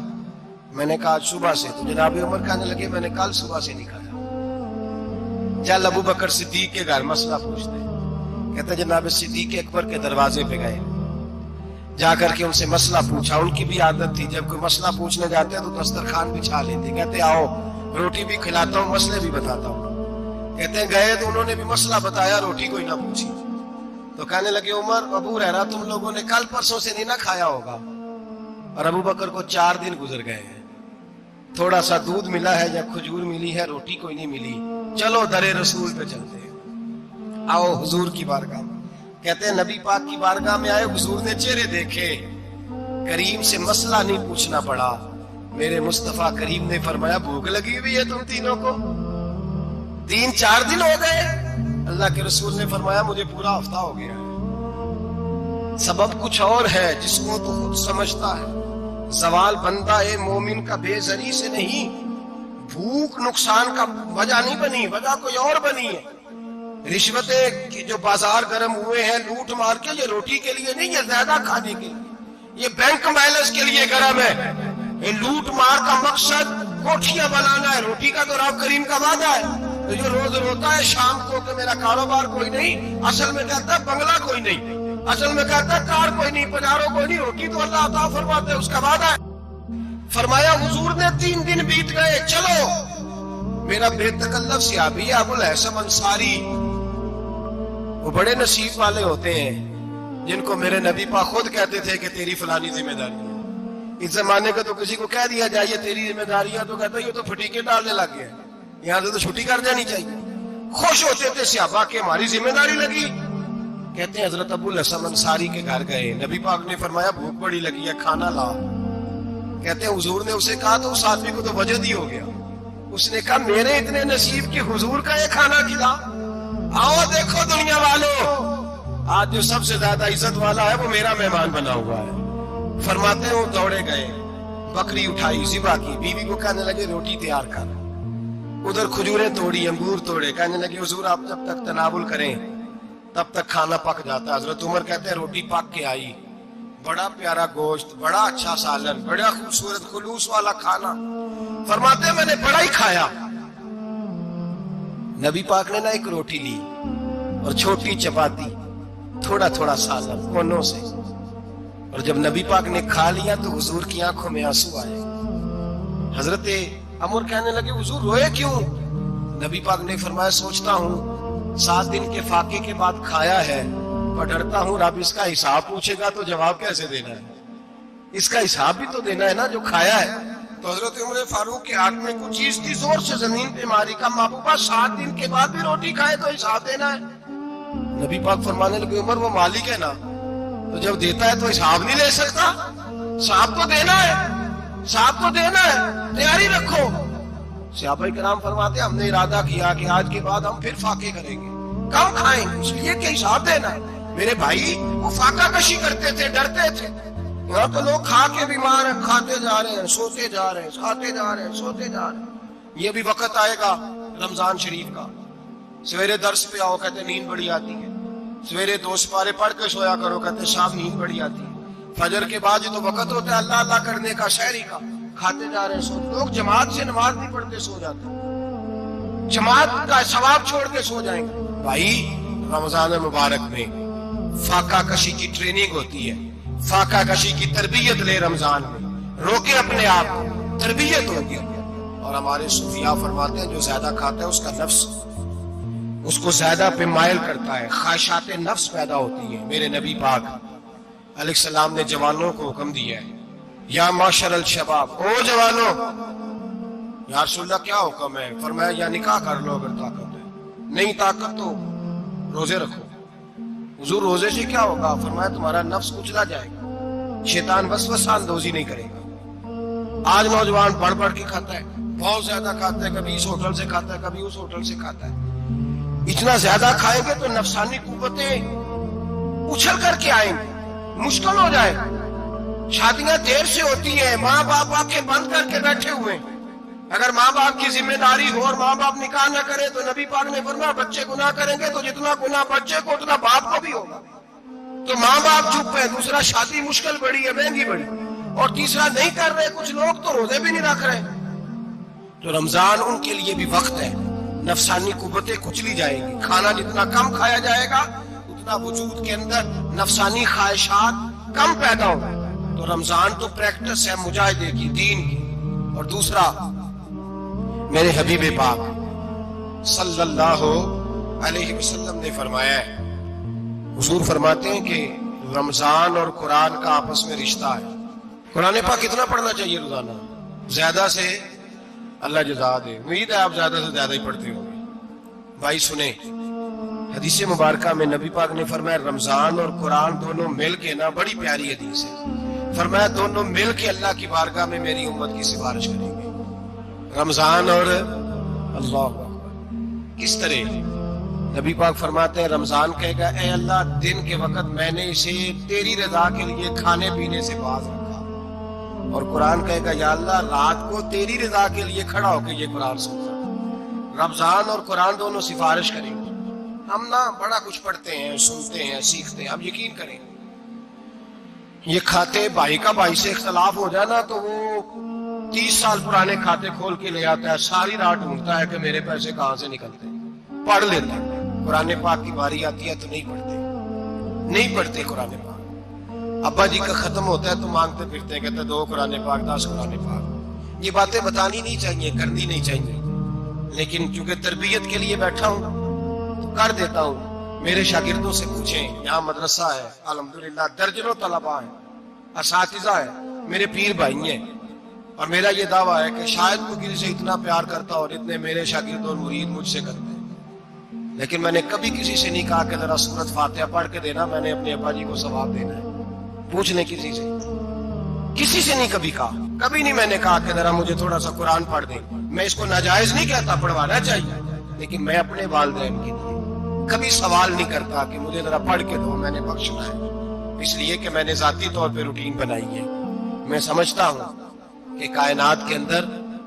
میں نے کہا آج صبح سے۔ تو جناب عمر کہنے لگے میں نے کل صبح سے نہیں کھایا۔ چل ابو بکر صدیق کے گھر مسئلہ پوچھتے، کہتے جناب صدیق اکبر کے دروازے پہ گئے، جا کر کے ان سے مسئلہ پوچھا۔ ان کی بھی عادت تھی جب کوئی مسئلہ پوچھنے جاتے ہیں تو دسترخوان بچھا لیتے، کہتے آؤ روٹی بھی کھلاتا ہوں مسئلے بھی بتاتا ہوں۔ کہتے ہیں گئے تو انہوں نے بھی مسئلہ بتایا، روٹی کوئی نہ پوچھی۔ تو کہنے لگے عمر ابو ہریرہ تم لوگوں نے کل پرسوں سے نہیں نہ کھایا ہوگا، اور ابو بکر کو 4 دن گزر گئے ہیں، تھوڑا سا دودھ ملا ہے یا کھجور ملی ہے، روٹی کوئی نہیں ملی، چلو در رسول پہ چلتے ہیں، آؤ حضور کی بارگاہ میں۔ کہتے ہیں نبی پاک کی بارگاہ میں آئے، حضور نے چہرے دیکھے، کریم سے مسئلہ نہیں پوچھنا پڑا۔ میرے مصطفیٰ کریم نے فرمایا بھوک لگی ہوئی ہے تم تینوں کو، 3-4 دن ہو گئے؟ اللہ کے رسول نے فرمایا مجھے پورا ہفتہ ہو گیا ہے۔ سبب کچھ اور ہے جس کو تو خود سمجھتا ہے، زوال بندہ مومن کا بے زری سے نہیں، بھوک نقصان کا وجہ نہیں بنی، وجہ کوئی اور بنی ہے۔ رشوتیں جو بازار گرم ہوئے ہیں لوٹ مار کے، یہ روٹی کے لیے نہیں، یہ زیادہ کھانے کے لیے، یہ بینک بیلنس کے لیے گرم ہے۔ یہ لوٹ مار کا مقصد کوٹھیاں بنانا ہے، روٹی کا تو رب کریم کا وعدہ ہے۔ تو جو روز روتا ہے شام کو کہ میرا کاروبار کوئی نہیں، اصل میں کہتا ہے بنگلہ کوئی نہیں، اصل میں کہتا ہے کار کوئی نہیں، پجارو کوئی نہیں، روٹی تو اللہ عطا فرماتے ہے، اس کا وعدہ ہے۔ فرمایا حضور نے 3 دن بیت گئے، چلو میرا بے تکلف صحابی ابو الحسن انصاری، وہ بڑے نصیب والے ہوتے ہیں جن کو میرے نبی پاک خود کہتے تھے کہ تیری فلانی ذمہ داری ہے۔ اس زمانے کا تو کسی کو کہہ دیا جائے تیری ذمہ داری ہے تو کہتا ہے یہ تو پھٹیکے ڈالنے لگ گیا، یہاں سے تو چھٹی کر جانی چاہیے۔ خوش ہوتے تھے صحابہ کہ ہماری ذمہ داری لگی۔ کہتے ہیں حضرت ابو الحسن انصاری کے گھر گئے، نبی پاک نے فرمایا بھوک بڑی لگی ہے، کھانا لا۔ کہتے ہیں حضور نے اسے کہا تو اس آدمی کو تو وجد ہی ہو گیا، اس نے کہا میرے اتنے نصیب کہ حضور کا یہ کھانا کھلا۔ آؤ دیکھو دنیا والوں، آج جو سب سے زیادہ عزت والا ہے وہ میرا مہمان بنا ہوا ہے۔ فرماتے ہیں وہ دوڑے گئے، بکری اٹھائی، ذبح کی، بیوی کو کہنے لگے روٹی تیار کر، ادھر کھجوریں توڑی، انگور توڑے، کہنے لگے حضور آپ جب تک تناول کریں تب تک کھانا پک جاتا ہے۔ حضرت عمر کہتے ہیں روٹی پک کے آئی، بڑا پیارا گوشت، بڑا اچھا سالن، بڑا خوبصورت خلوص والا کھانا۔ فرماتے ہیں میں نے بڑا ہی کھایا۔ نبی پاک نے نہ ایک روٹی لی اور چھوٹی چپاتی، تھوڑا تھوڑا سالن کونوں سے، اور جب نبی پاک نے کھا لیا تو حضور کی آنکھوں میں آنسو آئے۔ حضرت عمر کہنے لگے حضور روئے کیوں؟ نبی پاک نے فرمایا سوچتا ہوں 7 دن کے فاقے کے بعد کھایا ہے، اور ڈرتا ہوں رب اس کا حساب پوچھے گا تو جواب کیسے دینا ہے، اس کا حساب بھی تو دینا ہے نا جو کھایا ہے۔ تو حضرت عمر فاروق کے ہاتھ میں کچھ چیز تھی، زور سے زمین پہ ماری، کا محبوبہ 7 دن کے بعد بھی روٹی کھائے تو حساب دینا ہے۔ نبی پاک فرمانے لگے عمر وہ مالک ہے نا، تو جب دیتا ہے تو حساب نہیں لے سکتا، حساب تو دینا ہے، حساب تو دینا ہے، تیاری رکھو۔ صحابہ کرام فرماتے ہیں ہم نے ارادہ کیا کہ آج کے بعد ہم پھر فاقے کریں گے، کم کھائیں گے، اس لیے کہ حساب دینا ہے۔ میرے بھائی وہ فاقہ کشی کرتے تھے، ڈرتے تھے۔ یہاں تو لوگ کھا کے بیمار ہیں، کھاتے جا رہے ہیں، سوتے جا رہے ہیں، کھاتے جا رہے ہیں، سوتے جا رہے ہیں۔ یہ بھی وقت آئے گا رمضان شریف کا، سویرے درس پہ آؤ کہتے نیند بڑی آتی ہے، سویرے 2 سپارے پڑھ کے سویا کرو کہتے شام نیند بڑی آتی ہے، فجر کے بعد جو تو وقت ہوتا ہے اللہ اللہ کرنے کا، شہری کا، کھاتے جا رہے ہیں، سوتے۔ لوگ جماعت سے نماز نہیں پڑھتے سو جاتے، جماعت کا ثواب چھوڑ کے سو جائیں گے۔ بھائی رمضان مبارک میں فاقہ کشی کی ٹریننگ ہوتی ہے، فاقہ کشی کی تربیت لے، رمضان میں روکے اپنے آپ کو، تربیت ہوگی۔ اور ہمارے صوفیاء فرماتے ہیں جو زیادہ کھاتا ہے اس کا نفس اس کو زیادہ پہ مائل کرتا ہے، خواہشات نفس پیدا ہوتی ہیں۔ میرے نبی پاک علیہ السلام نے جوانوں کو حکم دیا ہے یا معاشر الشباب، او جوانوں، یا رسول اللہ کیا حکم ہے؟ فرمایا یا نکاح کر لو اگر طاقت ہے، نہیں طاقت تو روزے رکھو۔ حضور روزے سے کیا ہوگا؟ فرمایا تمہارا نفس کچلا جائے گا، شیطان وسوسہ اندوزی نہیں کرے گا۔ آج نوجوان بڑھ بڑھ کے کھاتا ہے، بہت زیادہ کھاتا ہے، کبھی اس ہوٹل سے کھاتا ہے، کبھی اس ہوٹل سے کھاتا ہے۔ اتنا زیادہ کھائیں گے تو نفسانی قوتیں اچھل کر کے آئیں گے، مشکل ہو جائے گا۔ شادیاں دیر سے ہوتی ہیں، ماں باپ آنکھیں بند کر کے بیٹھے ہوئے ہیں۔ اگر ماں باپ کی ذمہ داری ہو اور ماں باپ نکاح نہ کرے تو نبی پاک نے فرمایا بچے گناہ کریں گے تو جتنا گناہ بچے کو اتنا باپ کو بھی ہوگا۔ تو ماں باپ چپ ہے، دوسرا شادی مشکل بڑی ہے، مہنگی بڑی، اور تیسرا نہیں کر رہے کچھ لوگ تو روزے بھی نہیں رکھ رہے۔ تو رمضان ان کے لیے بھی وقت ہے، نفسانی قوتیں کچلی جائیں گی، کھانا جتنا کم کھایا جائے گا اتنا وجود کے اندر نفسانی خواہشات کم پیدا ہوں۔ تو رمضان تو پریکٹس ہے مجاہدے کی، دین کی۔ اور دوسرا میرے حبیب پاک صلی اللہ علیہ وسلم نے فرمایا ہے، حضور فرماتے ہیں کہ رمضان اور قرآن کا آپس میں رشتہ ہے۔ قرآن پاک کتنا پڑھنا چاہیے روزانہ؟ زیادہ سے اللہ جزا دے، امید ہے آپ زیادہ سے زیادہ ہی پڑھتے ہوں گے۔ بھائی سنیں، حدیث مبارکہ میں نبی پاک نے فرمایا رمضان اور قرآن دونوں مل کے نا، بڑی پیاری حدیث ہے، فرمایا دونوں مل کے اللہ کی بارگاہ میں میری امت کی سفارش کریں گے۔ رمضان اور اللہ کس طرح؟ نبی پاک فرماتے ہیں رمضان کہے گا اے اللہ دن کے وقت میں نے اسے تیری رضا کے لیے کھانے پینے سے باز رکھا، اور قرآن کہے گا یا اللہ رات کو تیری رضا کے لیے کھڑا ہو کے یہ قرآن سنتا. رمضان اور قرآن دونوں سفارش کریں گے. ہم نا بڑا کچھ پڑھتے ہیں، سنتے ہیں، سیکھتے ہیں. اب یقین کریں یہ کھاتے بھائی کا بھائی سے اختلاف ہو جانا تو وہ 30 سال پرانے کھاتے کھول کے لے آتا ہے، ساری رات ڈھونڈتا ہے کہ میرے پیسے کہاں سے نکلتے ہیں. پڑھ لیتا ہے. قرآن پاک کی باری آتی ہے تو نہیں پڑھتے قرآن پاک. ابا جی کا ختم ہوتا ہے تو مانگتے پھرتے ہیں، کہتے 2 قرآن پاک 10 قرآن پاک. یہ باتیں بتانی نہیں چاہیے، کرنی نہیں چاہیے، لیکن چونکہ تربیت کے لیے بیٹھا ہوں تو کر دیتا ہوں. میرے شاگردوں سے پوچھیں، یہاں مدرسہ ہے الحمدللہ، درجنوں طلباء ہیں، اساتذہ ہیں، میرے پیر بھائی ہیں. اور میرا یہ دعویٰ ہے کہ شاید کوئی کسی سے اتنا پیار کرتا اور اتنے میرے شاگرد اور مرید مجھ سے کرتے ہیں، لیکن میں نے کبھی کسی سے نہیں کہا کہ ذرا سورۃ فاتحہ پڑھ کے دینا، میں نے اپنے ابا جی کو ثواب دینا ہے. پوچھ لیں کسی سے نہیں کبھی کہا. کبھی نہیں میں نے کہا کہ ذرا مجھے تھوڑا سا قرآن پڑھ دیں. میں اس کو ناجائز نہیں کہتا، پڑھوانا چاہیے، لیکن میں اپنے والدین کے لیے کبھی سوال نہیں کرتا کہ مجھے ذرا پڑھ کے دو، میں نے بخشنا ہے. اس لیے کہ میں نے ذاتی طور پہ روٹین بنائی ہے. میں سمجھتا ہوں کہ کائنات کے اندر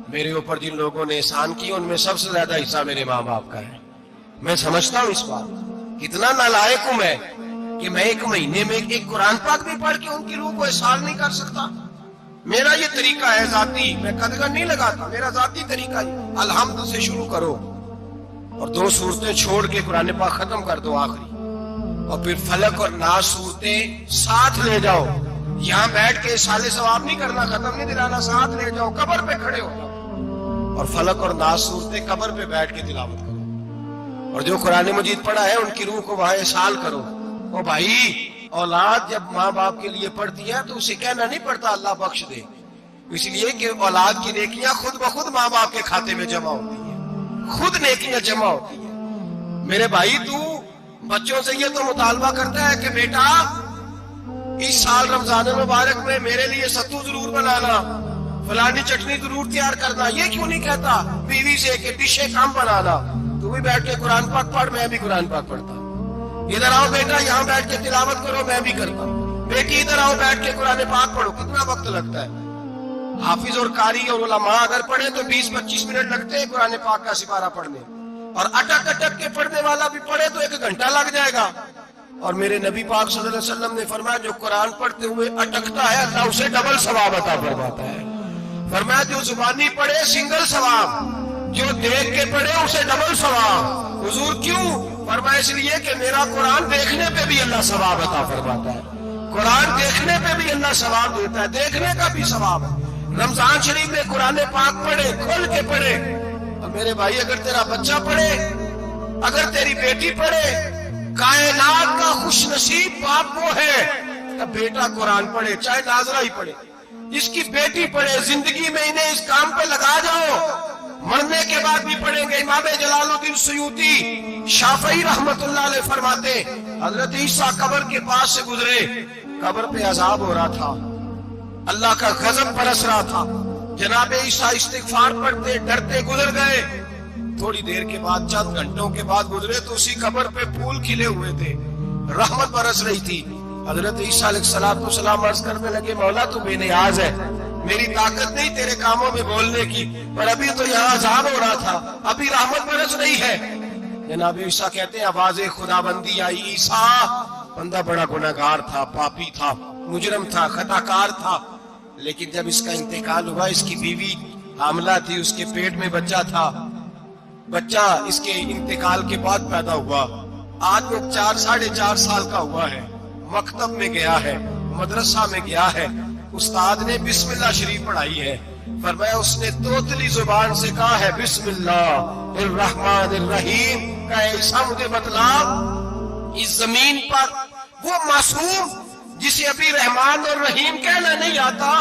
میرے اوپر جن لوگوں نے احسان کیا ان میں سب سے زیادہ حصہ میرے ماں باپ کا ہے. میں سمجھتا ہوں اس بات کتنا نالائق ہوں میں کہ میں 1 مہینے میں ایک قرآن پاک بھی پڑھ کے ان کی روح کو احسان نہیں کر سکتا. میرا یہ طریقہ ہے ذاتی، میں قدغن نہیں لگاتا، میرا ذاتی طریقہ ہے. الحمد سے شروع کرو اور 2 صورتیں چھوڑ کے قرآن پاک ختم کر دو آخری، اور پھر فلق اور ناس صورتیں ساتھ لے جاؤ. یہاں بیٹھ کے سالے ثواب نہیں کرنا، ختم نہیں دلانا، ساتھ لے جاؤ، قبر پہ کھڑے ہو جاؤ اور فلق اور ناس صورتیں قبر پہ بیٹھ کے تلاوت کرو. اور جو قرآن مجید پڑھا ہے ان کی روح کو وہاں احسال کرو. او بھائی، اولاد جب ماں باپ کے لیے پڑھتی ہے تو اسے کہنا نہیں پڑتا اللہ بخش دے، اس لیے کہ اولاد کی نیکیاں خود بخود ماں باپ کے کھاتے میں جمع ہوتی ہیں، خود نیکیاں جمع ہوتی ہیں. میرے بھائی تو بچوں سے یہ تو مطالبہ کرتا ہے کہ بیٹا اس سال رمضان مبارک میں میرے لیے ستو ضرور بنانا، فلانی چٹنی ضرور تیار کرنا. یہ کیوں نہیں کہتا بیوی سے کہ ڈشیں کم بنانا، تو بھی بیٹھ کے قرآن پاک پڑھ، میں بھی قرآن پاک پڑھتا ہوں. ادھر آؤ بیٹا یہاں بیٹھ کے تلاوت کرو، میں بھی کرتا ہوں. بیٹی ادھر آؤ بیٹھ کے قرآن پاک پڑھو. کتنا وقت لگتا ہے؟ حافظ اور قاری اور علماء اگر پڑھے تو 20-25 منٹ لگتے ہیں قرآن پاک کا سپارہ پڑھنے، اور اٹک اٹک کے پڑھنے والا بھی پڑھے تو 1 گھنٹہ لگ جائے گا. اور میرے نبی پاک صلی اللہ علیہ وسلم نے فرمایا جو قرآن پڑھتے ہوئے اٹکتا ہے اللہ اسے ڈبل ثواب عطا فرماتا ہے. فرمایا جو زبانی پڑھے سنگل ثواب، جو دیکھ کے پڑھے اسے ڈبل ثواب. حضور کیوں؟ فرمایا اس لیے کہ میرا قرآن دیکھنے پہ بھی اللہ ثواب عطا فرماتا ہے. قرآن دیکھنے پہ بھی اللہ ثواب دیتا ہے، دیکھنے کا بھی ثواب ہے. رمضان شریف میں قرآن پاک پڑھے، کھول کے پڑھے. اور میرے بھائی اگر تیرا بچہ پڑھے، اگر تیری بیٹی پڑھے، کائنات کا خوش نصیب باپ وہ ہے کہ بیٹا قرآن پڑھے، چاہے ناظرہ ہی پڑھے. جس کی بیٹی پڑھے، زندگی میں انہیں اس کام پہ لگا جاؤ، مرنے کے بعد بھی پڑھیں گے. امام جلال الدین سیوطی شافعی رحمت اللہ علیہ فرماتے حضرت عیسیٰ قبر کے پاس سے گزرے، قبر پہ عذاب ہو رہا تھا، اللہ کا غضب برس رہا تھا. جناب عیسیٰ استغفار پڑھتے ڈرتے گزر گئے. تھوڑی دیر کے بعد، چند گھنٹوں کے بعد گزرے تو اسی قبر پہ پھول کھلے ہوئے تھے، رحمت برس رہی تھی. حضرت عیسیٰ علیہ السلام عرض کرنے لگے مولا تو بے نیاز ہے، میری طاقت نہیں تیرے کاموں میں بولنے کی، پر ابھی تو یہاں عذاب ہو رہا تھا، ابھی رحمت برس رہی ہے. جناب عیسیٰ کہتے ہیں آواز خدا بندی آئی، عیسیٰ بندہ بڑا گناہگار تھا، پاپی تھا، مجرم تھا، خطا کار تھا، لیکن جب اس کا انتقال ہوا، اس کی بیوی حاملہ تھی، اس کے پیٹ میں بچہ تھا، بچہ اس کے انتقال کے بعد پیدا ہوا. آج وہ 4-4.5 سال کا ہوا ہے، مکتب میں گیا ہے، مدرسہ میں گیا ہے، استاد نے بسم اللہ شریف پڑھائی ہے. فرمایا اس نے توتلی زبان سے کہا ہے بسم اللہ الرحمن الرحیم کا ایسا مجھے بتلا. اس زمین پر وہ معصوم جسے ابھی رحمان اور رحیم کہنا نہیں آتا،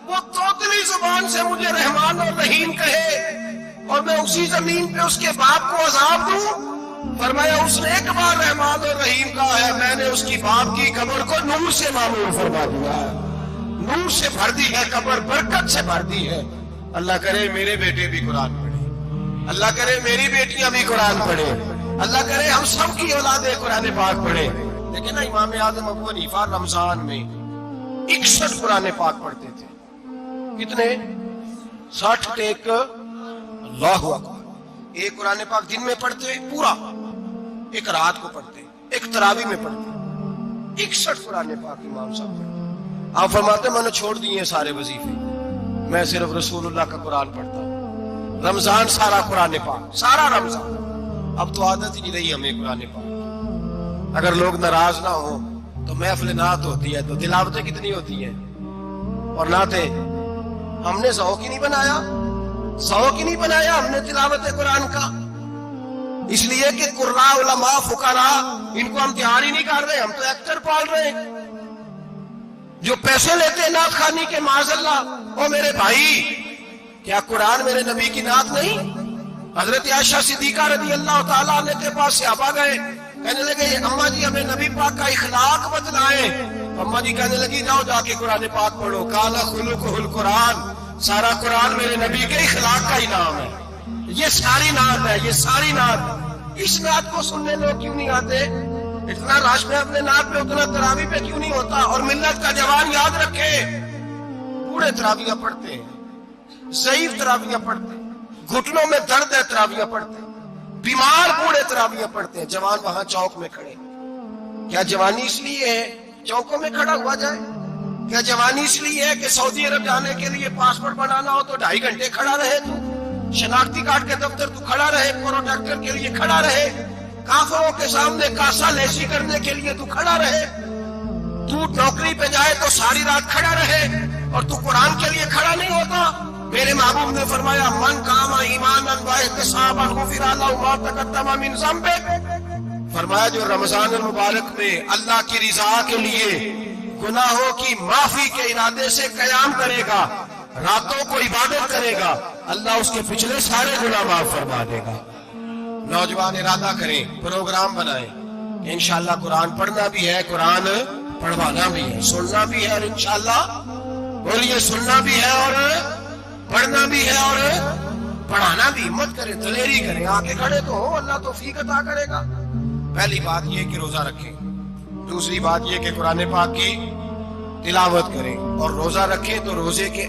وہ توتلی زبان سے مجھے رحمان اور رحیم کہے اور میں اسی زمین پہ اس کے باپ کو عذاب دوں. فرمایا اس نے 1 بار رحمان اور رحیم کہا ہے، میں نے اس کی باپ کی قبر کو نور سے معمور فرما دیا ہے، نور سے بھر دی ہے قبر، برکت سے بھر دی ہے. اللہ کرے میرے بیٹے بھی قرآن پڑھے، اللہ کرے میری بیٹیاں بھی قرآن پڑھے، اللہ کرے ہم سب کی اولادیں قرآن پاک پڑھے. لیکن نا امام اعظم ابو حنیفہ رمضان میں 61 قرآن پاک پڑھتے تھے، کتنے 60 ٹیک اللہ اکبر. ایک قرآن پاک دن میں پڑھتے پورا, ایک رات کو پڑھتے, ایک تراویح میں پڑھتے, 61 قرآن پاک امام صاحب پڑھتے. آپ فرماتے میں نے چھوڑ دیے سارے وظیفے, میں صرف رسول اللہ کا قرآن پڑھتا ہوں. رمضان سارا قرآن پاک, سارا رمضان. اب تو عادت ہی نہیں رہی ہمیں قرآن پاک. اگر لوگ ناراض نہ ہو تو محفل نعت ہوتی ہے تو تلاوتیں کتنی ہوتی ہیں, اور نعتیں ہم نے ذوق ہی نہیں بنایا, ذوق ہی نہیں بنایا ہم نے تلاوت قرآن کا. اس لیے کہ قراء علماء فقراء ان کو ہم تیار ہی نہیں کر رہے, ہم تو ایکٹر پال رہے ہیں جو پیسے لیتے ہیں نعت خوانی کے. معاذ اللہ. او میرے بھائی, کیا قرآن میرے نبی کی نعت نہیں؟ حضرت عائشہ صدیقہ رضی اللہ تعالیٰ عنہ کے پاس صحابہ گئے, کہنے لگے اماں جی ہمیں نبی پاک کا اخلاق بتلائیں. اماں جی کہنے لگی جاؤ جا کے قرآن پاک پڑھو. قال خلقہ القرآن, سارا قرآن میرے نبی کے اخلاق کا ہی نام ہے. یہ ساری نعت ہے, یہ ساری نعت. اس نعت کو سننے لوگ کیوں نہیں آتے؟ اتنا رش میں اپنے نعت پہ اتنا تراویح پہ کیوں نہیں ہوتا؟ اور ملت کا جوان یاد رکھے, بوڑھے تراویح پڑھتے ہیں, ضعیف تراویح پڑھتے ہیں, گھٹنوں میں درد ہے تراویح پڑھتے ہیں, بیمار بوڑھے تراویح پڑھتے ہیں. جوان وہاں چوک میں کھڑے. کیا جوانی اس لیے ہے چوکوں میں کھڑا ہوا جائے؟ کیا جوانی اس لیے ہے کہ سعودی عرب جانے کے لیے پاسپورٹ بنانا ہو تو 2.5 گھنٹے کھڑا رہے, تو شناختی کارڈ کے دفتر تو کھڑا رہے, پروڈکٹر کے لیے کھڑا رہے, کافروں کے سامنے کاسا لیسی کرنے کے لیے تو کھڑا رہے, تو نوکری پہ جائے تو ساری رات کھڑا رہے, اور تو قرآن کے لیے کھڑا نہیں ہوتا؟ میرے محبوب نے فرمایا من قام ایمانا واحتسابا غفر له ما تقدم من ذنبه. فرمایا جو رمضان المبارک میں اللہ کی رضا کے لیے گناہوں کی معافی کے ارادے سے قیام کرے گا, راتوں کو عبادت کرے گا, اللہ اس کے پچھلے سارے گناہ معاف فرما دے گا. نوجوان ارادہ کریں, پروگرام بنائیں کہ انشاءاللہ قرآن پڑھنا بھی ہے, قرآن پڑھوانا بھی ہے, سننا بھی ہے, اور انشاءاللہ بولیے سننا بھی ہے اور پڑھنا بھی ہے اور پڑھانا بھی. ہمت کریں, دلیری کریں, آگے کھڑے تو ہو, اللہ توفیق عطا کرے گا. پہلی بات یہ کہ روزہ رکھیں, دوسری بات یہ کہ قرآن پاک کی تلاوت کریں, اور روزہ رکھیں تو روزے کے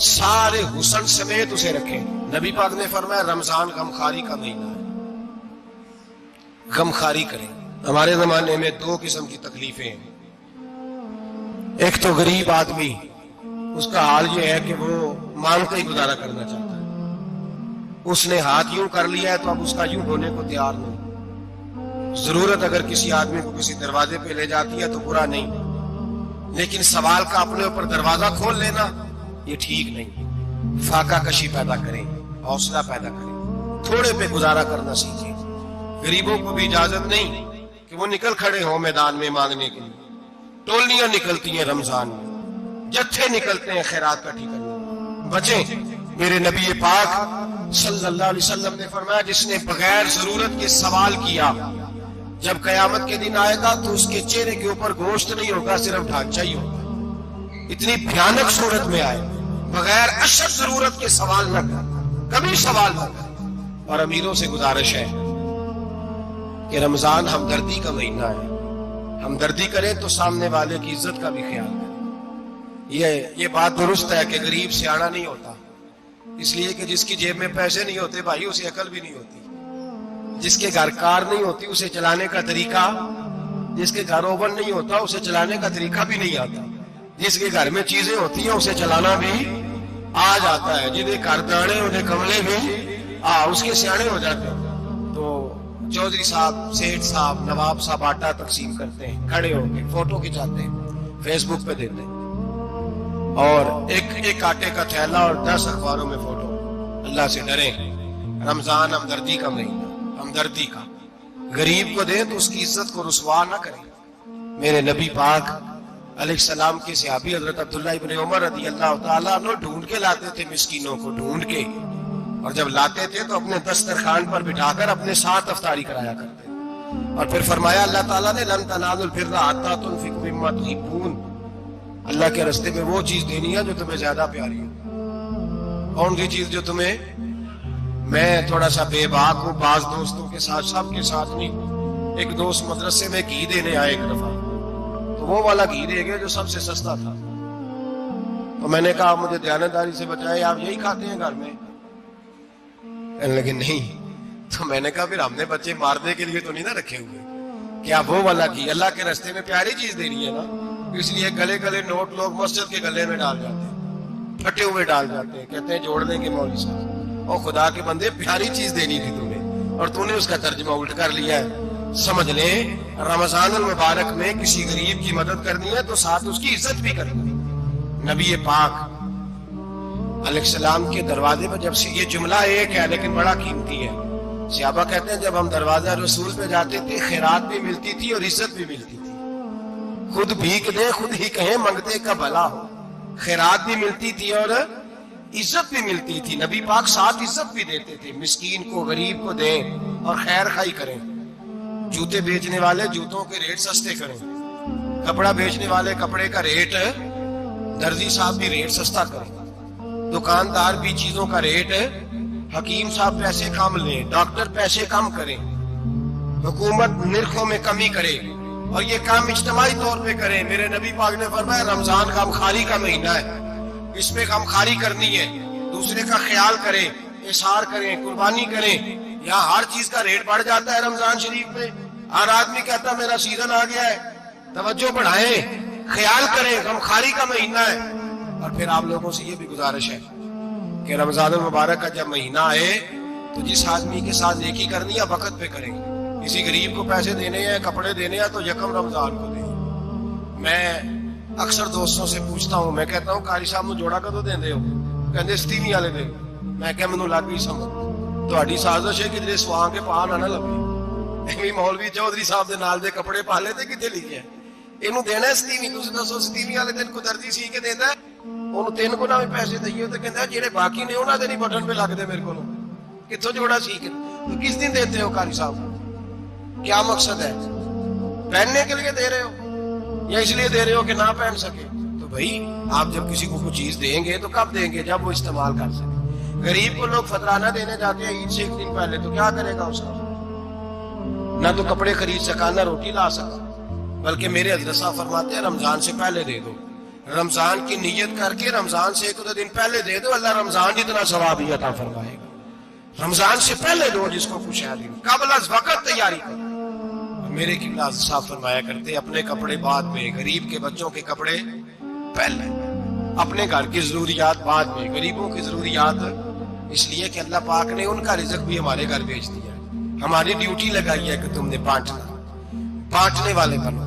سارے حسن سمیت اسے رکھیں. نبی پاک نے فرمایا رمضان غمخواری کا مہینہ ہے, غمخواری کریں. ہمارے زمانے میں 2 قسم کی تکلیفیں ہیں. ایک تو غریب آدمی, اس کا حال یہ ہے کہ وہ مانگتے ہی گزارا کرنا چاہتا ہے. اس نے ہاتھ یوں کر لیا ہے تو اب اس کا یوں ہونے کو تیار نہیں. ضرورت اگر کسی آدمی کو کسی دروازے پہ لے جاتی ہے تو برا نہیں, لیکن سوال کا اپنے اوپر دروازہ کھول لینا یہ ٹھیک نہیں. فاقہ کشی پیدا کریں, حوصلہ پیدا کریں, تھوڑے پہ گزارا کرنا سیکھیں. غریبوں کو بھی اجازت نہیں کہ وہ نکل کھڑے ہوں میدان میں مانگنے کے لیے. ٹولیاں نکلتی ہیں رمضان میں, جتھے نکلتے ہیں خیرات کٹھی کرنے. بچیں. میرے نبی پاک صلی اللہ علیہ وسلم نے فرمایا جس نے بغیر ضرورت کے سوال کیا, جب قیامت کے دن آئے گا تو اس کے چہرے کے اوپر گوشت نہیں ہوگا, صرف ڈھانچہ ہی ہوگا. اتنی بھیانک صورت میں آئے, بغیر اشد ضرورت کے سوال نہ کر, کبھی سوال نہ کر. اور امیروں سے گزارش ہے کہ رمضان ہمدردی کا مہینہ ہے, ہمدردی کریں تو سامنے والے کی عزت کا بھی خیال کریں. یہ بات درست ہے کہ غریب سیاڑا نہیں ہوتا, اس لیے کہ جس کی جیب میں پیسے نہیں ہوتے بھائی اسے عقل بھی نہیں ہوتی. جس کے گھر کار نہیں ہوتی اسے چلانے کا طریقہ, جس کے گھر اوون نہیں ہوتا اسے چلانے کا طریقہ بھی نہیں آتا. جس کے گھر میں چیزیں ہوتی ہیں اسے چلانا بھی آ جاتا ہے. جنہیں گھر دانے انہیں کملے بھی اس کے سیاڑے ہو جاتے ہیں. تو چودھری صاحب, سیٹھ صاحب, نواب صاحب آٹا تقسیم کرتے ہیں, کھڑے ہو کے فوٹو کھنچاتے ہیں, فیس بک پہ دیتے ہیں, اور ایک آٹے کا تھیلا اور 10 اخباروں میں فوٹو. اللہ سے ڈریں. رمضان ہمدردی کا مہینہ, ہمدردی کا. غریب کو دیں تو اس کی عزت کو رسوا نہ کریں. میرے نبی پاک علیہ السلام کے صحابی حضرت عبداللہ ابن عمر رضی اللہ تعالیٰ عنہ ڈھونڈ کے لاتے تھے مسکینوں کو, ڈھونڈ کے, اور جب لاتے تھے تو اپنے دسترخوان پر بٹھا کر اپنے ساتھ افطاری کرایا کرتے. اور پھر فرمایا اللہ تعالیٰ نے لن تنالوا البر حتی تنفقوا مما تحبون, اللہ کے راستے میں وہ چیز دینی ہے جو تمہیں زیادہ پیاری ہو. کون سی چیز جو تمہیں, میں تھوڑا سا بے باک ہوں, بعض دوستوں کے ساتھ, سب کے ساتھ نہیں. ایک دوست مدرسے میں گھی دینے آئے ایک دفعہ, تو وہ والا گھی دے گئے جو سب سے سستا تھا. تو میں نے کہا مجھے دیانتداری سے بچائے، آپ یہی کھاتے ہیں گھر میں؟ کہنے لگے نہیں۔ تو میں نے کہا پھر ہم نے بچے مارنے کے لیے تو نہیں نہ رکھے ہوئے، کیا وہ والا کی اللہ کے راستے میں پیاری چیز دینی ہے نا، اس لیے گلے گلے نوٹ لوگ مسجد کے گلے میں ڈال جاتے ہیں، پھٹے ہوئے ڈال جاتے ہیں، کہتے ہیں جوڑنے کے مولوی صاحب، اور خدا کے بندے پیاری چیز دینی تھی تمہیں اور تو نے اس کا ترجمہ الٹ کر لیا ہے۔ سمجھ لیں رمضان المبارک میں کسی غریب کی مدد کرنی ہے تو ساتھ اس کی عزت بھی کرنی ہے۔ نبی پاک علیہ السلام کے دروازے پر جب سے یہ جملہ ایک ہے لیکن بڑا قیمتی ہے، صحابہ کہتے ہیں جب ہم دروازہ رسول پہ جاتے تھے خیرات بھی ملتی تھی اور عزت بھی ملتی تھی، خود بھیک دیں خود ہی کہیں منگتے کا بھلا ہو، خیرات بھی ملتی تھی اور عزت بھی ملتی تھی۔ نبی پاک ساتھ عزت بھی دیتے تھے، مسکین کو غریب کو دیں اور خیر خائی کریں، جوتے بیچنے والے جوتوں کے ریٹ سستے کریں، کپڑا بیچنے والے کپڑے کا ریٹ، درزی صاحب بھی ریٹ سستا کریں، دکاندار بھی چیزوں کا ریٹ، حکیم صاحب پیسے کم لیں، ڈاکٹر پیسے کم کریں، حکومت نرخوں میں کمی کرے، اور یہ کام اجتماعی طور پہ کریں۔ میرے نبی پاک نے فرمایا رمضان غمخواری کا مہینہ ہے، اس میں غمخواری کرنی ہے، دوسرے کا خیال کریں، احسار کریں، قربانی کریں۔ یہاں ہر چیز کا ریٹ بڑھ جاتا ہے رمضان شریف میں، ہر آدمی کہتا ہے میرا سیزن آ گیا ہے، توجہ بڑھائیں، خیال کریں، غمخواری کا مہینہ ہے۔ اور پھر آپ لوگوں سے یہ بھی گزارش ہے کہ رمضان المبارک کا جب مہینہ آئے تو جس آدمی کے ساتھ نیکی کرنی ہے وقت پہ کریں، کسی غریب کو پیسے دینے ہیں کپڑے دینے ہیں تو یکم رمضان کو دیں۔ میں اکثر دوستوں سے پوچھتا ہوں، میں کہتا ہوں قاری صاحب نو جوڑا کدو دیندے ہو؟ کہندے ستیویں والے دن۔ میں کہ مینوں لگ گئی سمجھ تہاڈی سازش ہے کہ جڑے سواں کے پا نہ لگے، ایویں مولوی چودھری صاحب دے نال دے کپڑے پا لے تے کتے لکھیا اینوں دینا ستیویں، تسی دسو ستیویں والے دن کو درجی سی کے دیندا ہے، اونوں 3 گنا بھی پیسے دئیے تے کہندا جڑے باقی نے انہاں دے نہیں بٹن پہ لگ دے میرے کولوں، کتھوں جوڑا سی کے تو کس دن دیتے ہو قاری صاحب؟ کیا مقصد ہے؟ پہننے کے لیے دے رہے ہو یا اس لیے دے رہے ہو کہ نہ پہن سکے؟ تو بھائی آپ جب کسی کو کوئی چیز دیں گے تو کب دیں گے؟ جب وہ استعمال کر سکے۔ غریب کو لوگ فطرانہ دینے جاتے ہیں عید سے 1 دن پہلے، تو کیا کرے گا اس کا؟ نہ تو کپڑے خرید سکا نہ روٹی لا سکا، بلکہ میرے حضرت صاحب فرماتے ہیں رمضان سے پہلے دے دو، رمضان کی نیت کر کے رمضان سے 1 دن پہلے دے دو، اللہ رمضان جتنا ثواب ہی عطا فرمائے گا۔ رمضان سے پہلے دو جس کو خوش ہے، قبل از وقت تیاری کرو۔ میرے قبلہ صاحب فرمایا کرتے اپنے کپڑے بعد میں، غریب کے بچوں کے کپڑے پہلے، اپنے گھر کی ضروریات بعد میں، غریبوں کی ضروریات، اس لیے کہ اللہ پاک نے ان کا رزق بھی ہمارے گھر بھیج دیا ہے، ہماری ڈیوٹی لگائی ہے کہ تم نے بانٹنا، بانٹنے والے بنو،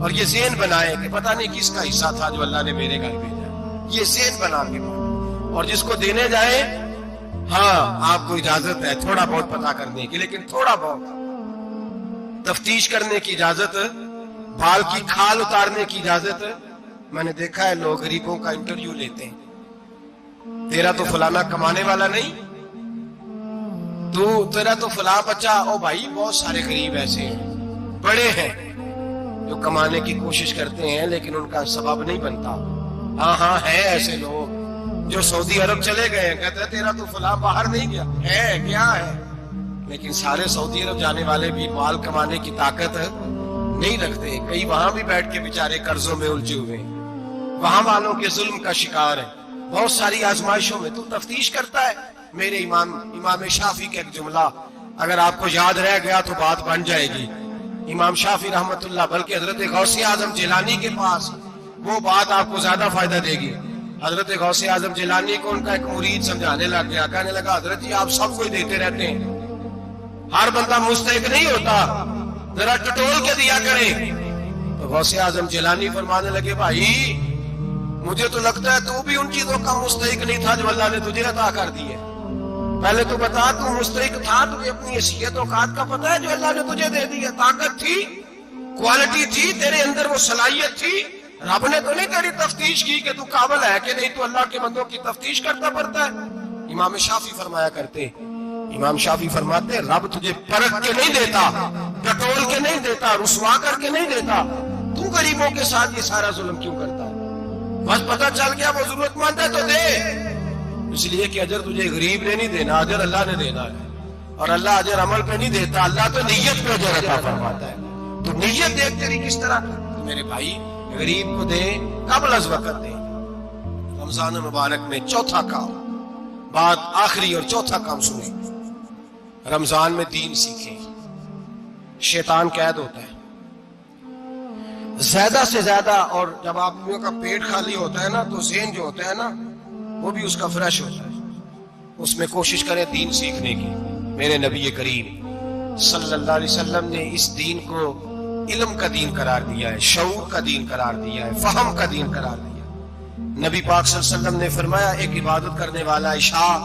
اور یہ ذہن بنائے کہ پتہ نہیں کس کا حصہ تھا جو اللہ نے میرے گھر بھیجا، یہ ذہن بنا کے بنو۔ اور جس کو دینے جائے، ہاں آپ کو اجازت ہے تھوڑا بہت پتہ کرنے کی، لیکن تھوڑا بہت تفتیش کرنے کی اجازت، بال کی کھال اتارنے کی اجازت۔ میں نے دیکھا ہے لوگ غریبوں کا انٹرویو لیتے ہیں، تیرا تو فلانا کمانے والا نہیں، تیرا تو فلاں بچہ، او بھائی بہت سارے غریب ایسے ہیں، بڑے ہیں جو کمانے کی کوشش کرتے ہیں لیکن ان کا سبب نہیں بنتا۔ ہاں ہے ایسے لوگ جو سعودی عرب چلے گئے ہیں، کہتے ہیں تیرا تو فلاں باہر نہیں گیا، ہے کیا ہے، لیکن سارے سعودی عرب جانے والے بھی مال کمانے کی طاقت نہیں رکھتے، کئی وہاں بھی بیٹھ کے بیچارے قرضوں میں الجھے ہوئے ہیں، وہاں والوں کے ظلم کا شکار ہے، بہت ساری آزمائشوں میں۔ تو تفتیش کرتا ہے۔ میرے امام شافعی کا ایک جملہ اگر آپ کو یاد رہ گیا تو بات بن جائے گی۔ امام شافعی رحمت اللہ، بلکہ حضرت غوث اعظم جیلانی کے پاس وہ بات آپ کو زیادہ فائدہ دے گی۔ حضرت غوث اعظم جیلانی کو ان کا ایک مرید سمجھانے لگ گیا، کہنے لگا حضرت جی آپ سب کو ہی دیتے رہتے ہیں، ہر بندہ مستحق نہیں ہوتا، ذرا ٹٹول کے دیا کریں۔ تو غوث اعظم جیلانی فرمانے لگے بھائی مجھے تو لگتا ہے تو بھی ان چیزوں کا مستحق نہیں تھا جو اللہ نے تجھے عطا کر دی ہے، پہلے تو بتا تو مستحق تھا، تجھے اپنی حیثیت اوقات کا پتہ ہے جو اللہ نے تجھے دے دی ہے، طاقت تھی، کوالٹی تھی، تیرے اندر وہ صلاحیت تھی، رب نے تو نہیں تیری تفتیش کی کہ تو قابل ہے کہ نہیں، تو اللہ کے بندوں کی تفتیش کرتا پڑتا ہے۔ امام شافعی فرمایا کرتے، امام شافعی فرماتے رب تجھے پرکھ کے نہیں دیتا، ٹٹول کے نہیں دیتا، رسوا کر کے نہیں دیتا، تو غریبوں کے ساتھ یہ سارا ظلم کیوں کرتا ہے؟ بس پتہ چل گیا وہ ضرورت مند ہے تو دے، اس لیے کہ اجر تجھے غریب نے نہیں دینا، اجر اللہ نے دینا ہے، اور اللہ اجر عمل پہ نہیں دیتا، اللہ تو نیت پہ اجر عطا فرماتا ہے۔ تو نیت دیکھ تیری کس طرح، تو میرے بھائی غریب کو دے قبل از وقت دے۔ رمضان مبارک میں چوتھا کام، بعد آخری اور چوتھا کام سنیں، رمضان میں دین سیکھیں۔ شیطان قید ہوتا ہے زیادہ سے زیادہ، اور جب آدمیوں کا پیٹ خالی ہوتا ہے نا تو ذہن جو ہوتا ہے نا وہ بھی اس کا فریش ہوتا ہے، اس میں کوشش کریں دین سیکھنے کی۔ میرے نبی کریم صلی اللہ علیہ وسلم نے اس دین کو علم کا دین قرار دیا ہے، شعور کا دین قرار دیا ہے، فہم کا دین قرار دیا ہے۔ نبی پاک صلی اللہ علیہ وسلم نے فرمایا ایک عبادت کرنے والا عشاء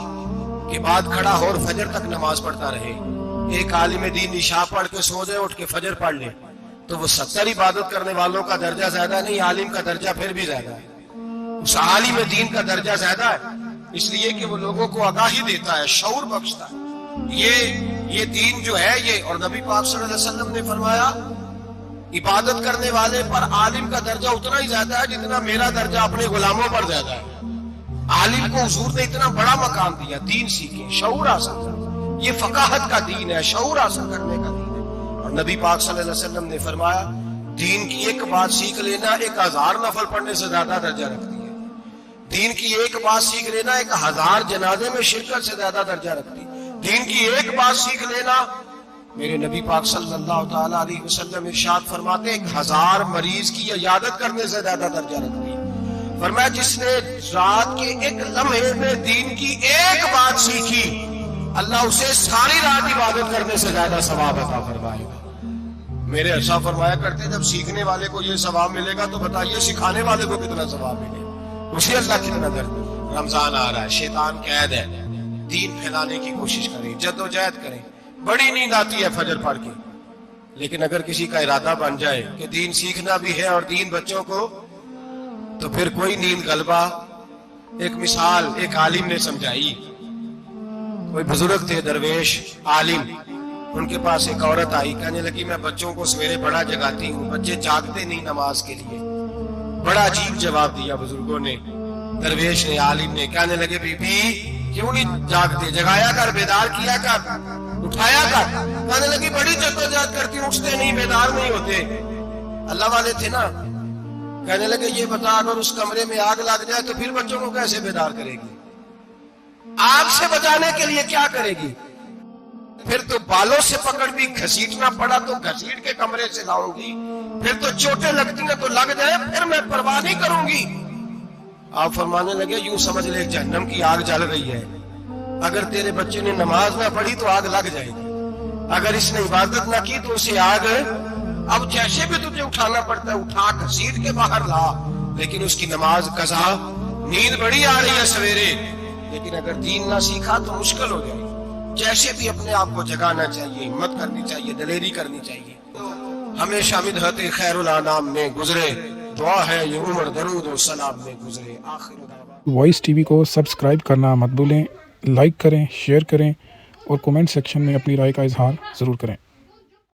کے بعد کھڑا ہو اور فجر تک نماز پڑھتا رہے، ایک عالم دین عشاء پڑھ کے سو جائے اٹھ کے فجر پڑھ لے تو وہ 70 عبادت کرنے والوں کا درجہ زیادہ نہیں، عالم کا درجہ پھر بھی زیادہ ہے، اس عالم دین کا درجہ زیادہ ہے، اس لیے کہ وہ لوگوں کو آگاہی دیتا ہے، شعور بخشتا ہے۔ یہ دین جو ہے یہ، اور نبی پاک صلی اللہ علیہ وسلم نے فرمایا عبادت کرنے والے پر عالم کا درجہ اتنا ہی زیادہ ہے جتنا میرا درجہ اپنے غلاموں پر زیادہ ہے۔ عالم کو حضور نے اتنا بڑا مقام دیا، دین سیکھیں، شعور حاصل کریں، یہ فقاہت کا دین ہے، شعور حاصل کرنے کا دین ہے۔ اور نبی پاک صلی اللہ علیہ وسلم نے فرمایا دین کی ایک بات سیکھ لینا 1000 نفل پڑھنے سے زیادہ درجہ رکھتی ہے، دین کی ایک بات سیکھ لینا 1000 جنازے میں شرکت سے زیادہ درجہ رکھتی ہے، دین کی ایک بات سیکھ لینا، میرے نبی پاک صلی اللہ تعالی علیہ وسلم ارشاد فرماتے 1000 مریض کی عیادت کرنے سے زیادہ درجہ رکھتی ہے۔ فرمایا جس نے رات کے ایک لمحے میں دین کی ایک بات سیکھی اللہ اسے ساری رات عبادت کرنے سے زیادہ ثواب عطا فرمائے گا۔ میرے ایسا فرمایا کرتے جب سیکھنے والے کو یہ ثواب ملے گا تو بتائیے سکھانے والے کو کتنا ثواب ملے گا، اسے اللہ کتنا درد۔ رمضان آ رہا ہے، شیطان قید ہے، دین پھیلانے کی کوشش کریں، جدوجہد کریں۔ بڑی نیند آتی ہے فجر پڑھ کے، لیکن اگر کسی کا ارادہ بن جائے کہ دین سیکھنا بھی ہے اور دین بچوں کو، تو پھر کوئی نیند غلبہ۔ ایک مثال ایک عالم نے سمجھائی، کوئی بزرگ تھے درویش عالم، ان کے پاس ایک عورت آئی، کہنے لگی میں بچوں کو سویرے بڑا جگاتی ہوں، بچے جاگتے نہیں نماز کے لیے۔ بڑا عجیب جواب دیا بزرگوں نے، درویش نے، عالم نے، کہنے لگے بی بی کیوں نہیں جاگتے، جگایا کر، بیدار کیا کر، اٹھایا کر۔ کہنے لگی بڑی جدوجہد کرتی ہوں، اٹھتے نہیں، بیدار نہیں ہوتے۔ اللہ والے تھے نا، کہنے لگے یہ بتا اگر اس کمرے میں آگ لگ جائے تو پھر بچوں کو کیسے بیدار کرے گی، آگ سے بچانے کے لیے کیا کرے گی؟ پھر تو بالوں سے پکڑ بھی گھسیٹنا پڑا تو گھسیٹ کے کمرے سے لاؤں گی، پھر تو چوٹیں لگتی ہیں تو لگ جائے، پھر میں پرواہ نہیں کروں گی۔ آپ فرمانے لگے یوں سمجھ لے جہنم کی آگ جل رہی ہے، اگر تیرے بچے نے نماز نہ پڑھی تو آگ لگ جائے گی، اگر اس نے عبادت نہ کی تو اسے آگ، اب جیسے بھی تجھے اٹھانا پڑتا ہے اٹھا گھسیٹ کے باہر لا، لیکن اس کی نماز قضا۔ نیند بڑی آ رہی ہے سویرے، لیکن اگر دین نہ سیکھا تو مشکل ہو جائے گی۔ جیسے بھی اپنے آپ کو جگانا چاہیے، ہمت کرنی چاہیے، دلیری کرنی چاہیے۔ ہمیشہ مدحت خیر الانام میں گزرے، دعا ہے یہ عمر درود و سلام میں گزرے۔ آخر وائس ٹی وی کو سبسکرائب کرنا مت بھولیں، لائک کریں، شیئر کریں اور کومنٹ سیکشن میں اپنی رائے کا اظہار ضرور کریں۔